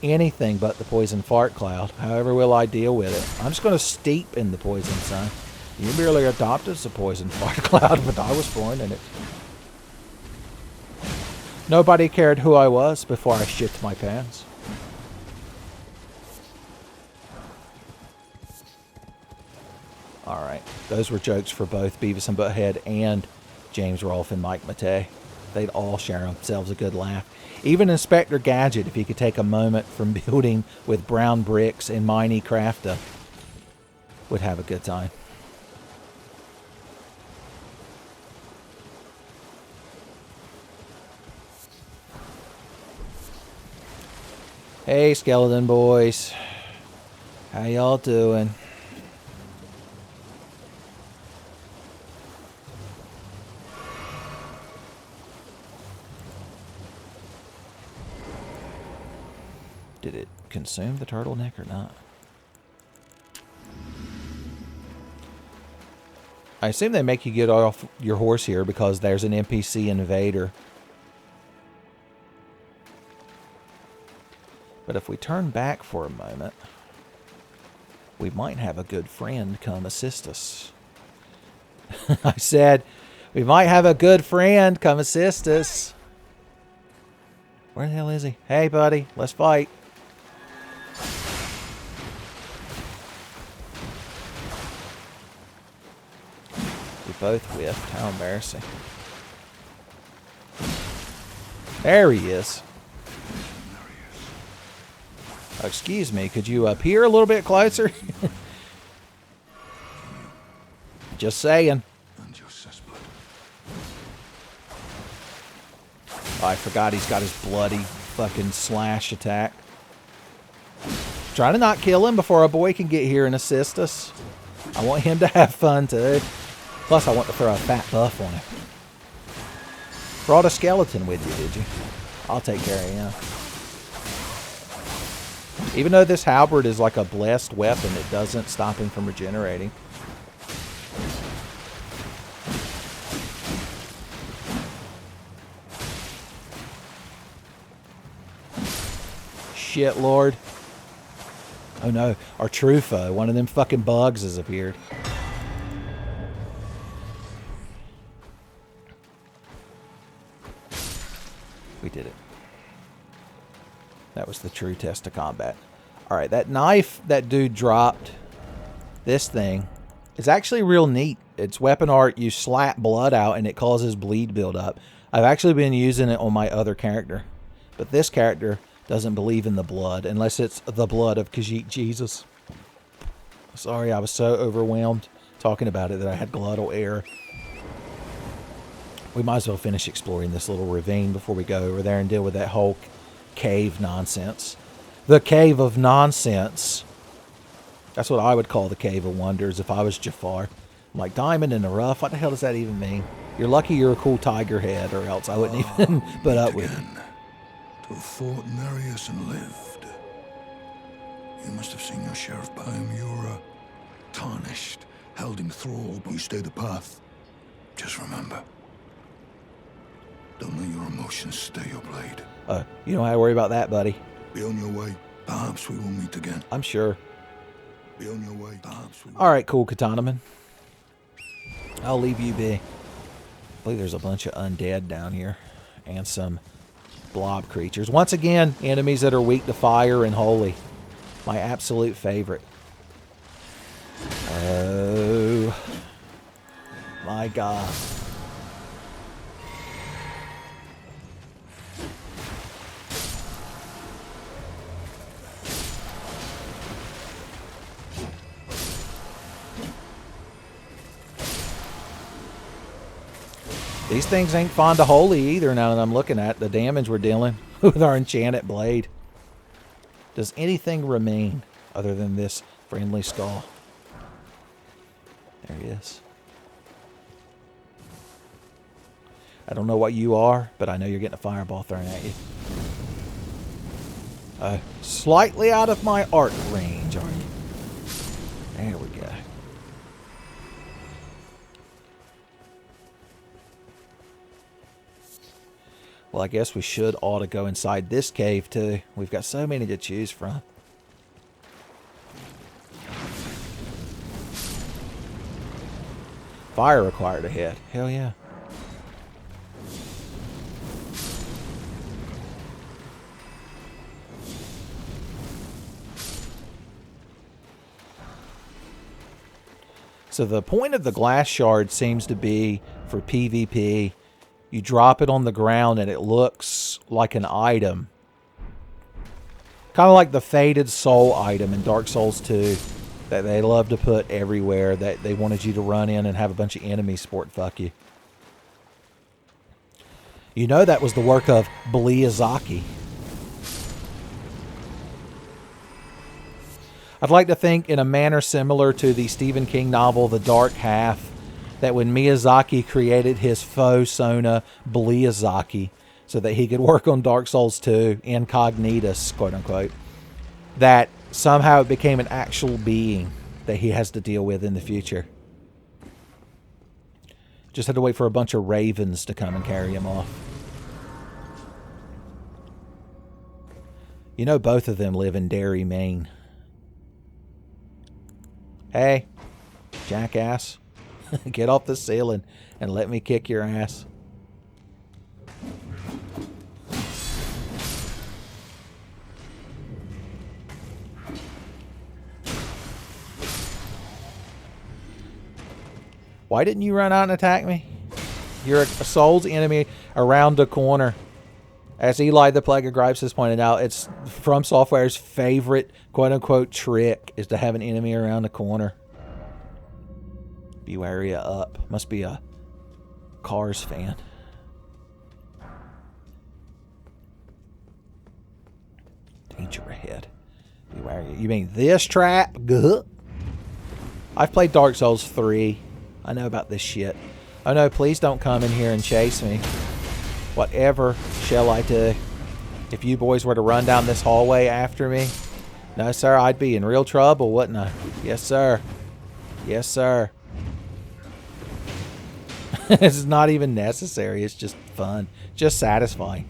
Anything but the poison fart cloud. However will I deal with it? I'm just going to steep in the poison, son. You merely adopted as a poison fart cloud, but I was born in it. Nobody cared who I was before I shit my pants. Alright, those were jokes for both Beavis and Butthead and James Rolfe and Mike Matei. They'd all share themselves a good laugh. Even Inspector Gadget, if he could take a moment from building with brown bricks in Minecraft, would have a good time. Hey, skeleton boys. How y'all doing? Did it consume the turtleneck or not? I assume they make you get off your horse here because there's an NPC invader. But if we turn back for a moment, we might have a good friend come assist us. I said, we might have a good friend come assist us. Where the hell is he? Hey, buddy, let's fight. We both whiffed. How embarrassing. There he is. Oh, excuse me, could you appear a little bit closer? Just saying. Oh, I forgot he's got his bloody fucking slash attack. Trying to not kill him before our boy can get here and assist us. I want him to have fun too. Plus, I want to throw a fat buff on him. Brought a skeleton with you, did you? I'll take care of him. Even though this halberd is like a blessed weapon, it doesn't stop him from regenerating. shit, Lord. Oh no, our true foe. One of them fucking bugs has appeared. We did it. That was the true test of combat. Alright, that knife that dude dropped, this thing, is actually real neat. It's weapon art. You slap blood out and it causes bleed buildup. I've actually been using it on my other character. But this character doesn't believe in the blood unless it's the blood of Khajiit Jesus. Sorry, I was so overwhelmed talking about it that I had glottal error. We might as well finish exploring this little ravine before we go over there and deal with that whole cave nonsense. The Cave of Nonsense. That's what I would call the Cave of Wonders if I was Jafar. I'm like, diamond in the rough? What the hell does that even mean? You're lucky you're a cool tiger head, or else I wouldn't even put up with it. To have fought Nereus and lived. You must have seen your share of pain. You were tarnished, held in thrall, but you stayed the path. Just remember, don't let your emotions stay your blade. You don't have to worry about that, buddy. Be on your way. Perhaps we will meet again. I'm sure. Be on your way. Perhaps we will. Alright, cool, Katanaman. I'll leave you be. I believe there's a bunch of undead down here. And some blob creatures. Once again, enemies that are weak to fire and holy. My absolute favorite. Oh. My God. These things ain't fond of holy either now that I'm looking at the damage we're dealing with our enchanted blade. Does anything remain other than this friendly skull? There he is. I don't know what you are, but I know you're getting a fireball thrown at you. Slightly out of my arc range, are you? There we go. Well, I guess we ought to go inside this cave, too. We've got so many to choose from. Fire required ahead. Hell yeah. So the point of the glass shard seems to be for PvP. You drop it on the ground and it looks like an item. Kind of like the Faded Soul item in Dark Souls 2 that they love to put everywhere, that they wanted you to run in and have a bunch of enemies sport fuck you. You know that was the work of Blaidd. I'd like to think in a manner similar to the Stephen King novel The Dark Half, that when Miyazaki created his faux Sona Blaidd so that he could work on Dark Souls 2 incognitus, quote unquote, that somehow it became an actual being that he has to deal with in the future. Just had to wait for a bunch of ravens to come and carry him off. You know both of them live in Derry, Maine. Hey, jackass. Get off the ceiling and let me kick your ass. Why didn't you run out and attack me? You're a soul's enemy around the corner. As Eli the Plague of Gripes has pointed out, it's From Software's favorite quote-unquote trick is to have an enemy around the corner. Beware ya up. Must be a Cars fan. Danger ahead. Beware ya. You mean this trap? Guh. I've played Dark Souls 3. I know about this shit. Oh no, please don't come in here and chase me. Whatever shall I do? If you boys were to run down this hallway after me? No, sir, I'd be in real trouble, wouldn't I? Yes, sir. Yes, sir. It's not even necessary. It's just fun. Just satisfying.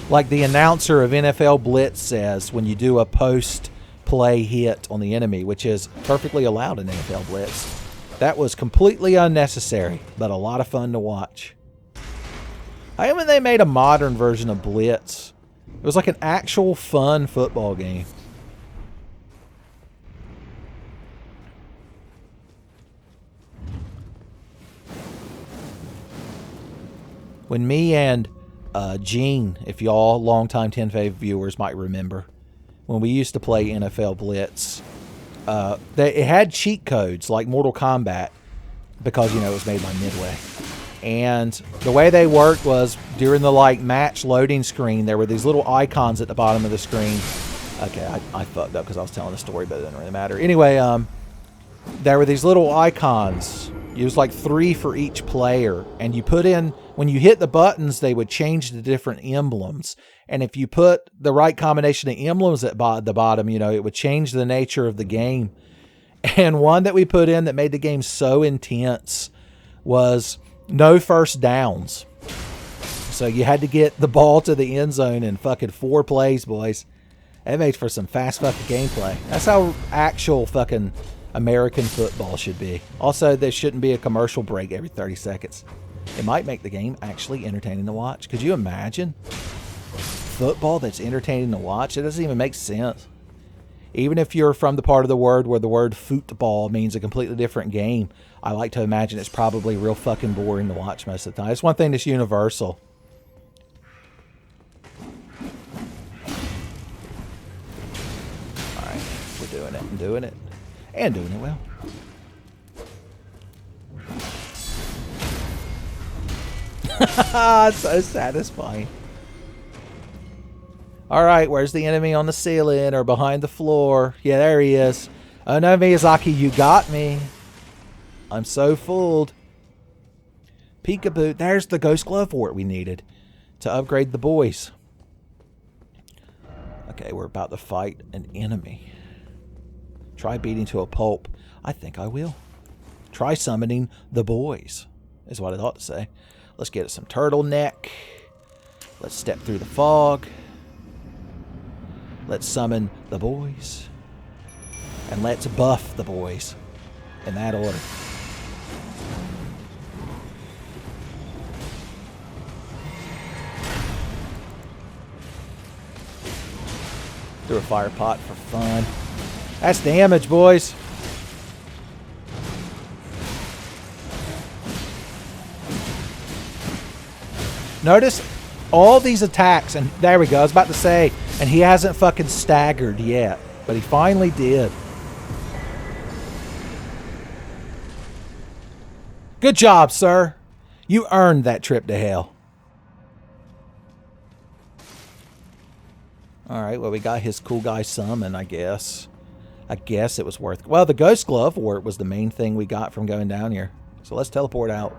Like the announcer of NFL Blitz says when you do a post-play hit on the enemy, which is perfectly allowed in NFL Blitz. That was completely unnecessary, but a lot of fun to watch. I mean, they made a modern version of Blitz. It was like an actual fun football game. When me and Gene, if y'all longtime Tenfey viewers might remember, when we used to play NFL Blitz, it had cheat codes like Mortal Kombat because, you know, it was made by Midway. And the way they worked was during the like match loading screen, there were these little icons at the bottom of the screen. Okay, I fucked up because I was telling the story, but it doesn't really matter. Anyway, there were these little icons. It was like 3 for each player, and you put in, when you hit the buttons, they would change the different emblems. And if you put the right combination of emblems at the bottom, you know, it would change the nature of the game. And one that we put in that made the game so intense was no first downs. So you had to get the ball to the end zone in fucking 4 plays, boys. That makes for some fast fucking gameplay. That's how actual fucking American football should be. Also, there shouldn't be a commercial break every 30 seconds. It might make the game actually entertaining to watch. Could you imagine football that's entertaining to watch? It doesn't even make sense. Even if you're from the part of the word where the word football means a completely different game, I like to imagine it's probably real fucking boring to watch most of the time. It's one thing that's universal. Alright, we're doing it and doing it. And doing it well. It's so satisfying. Alright, where's the enemy on the ceiling or behind the floor? Yeah, there he is. Oh no, Miyazaki, you got me. I'm so fooled. Peekaboo. There's the ghost glove wart we needed to upgrade the boys. Okay, we're about to fight an enemy. Try beating to a pulp. I think I will. Try summoning the boys, is what I thought to say. Let's get us some turtleneck. Let's step through the fog. Let's summon the boys. And let's buff the boys. In that order. Through a fire pot for fun. That's damage, boys. Notice all these attacks, and there we go. I was about to say, and he hasn't fucking staggered yet, but he finally did. Good job, sir. You earned that trip to hell. Alright, well, we got his cool guy summon, I guess. I guess it was worth... Well, the ghost glove wart was the main thing we got from going down here. So let's teleport out.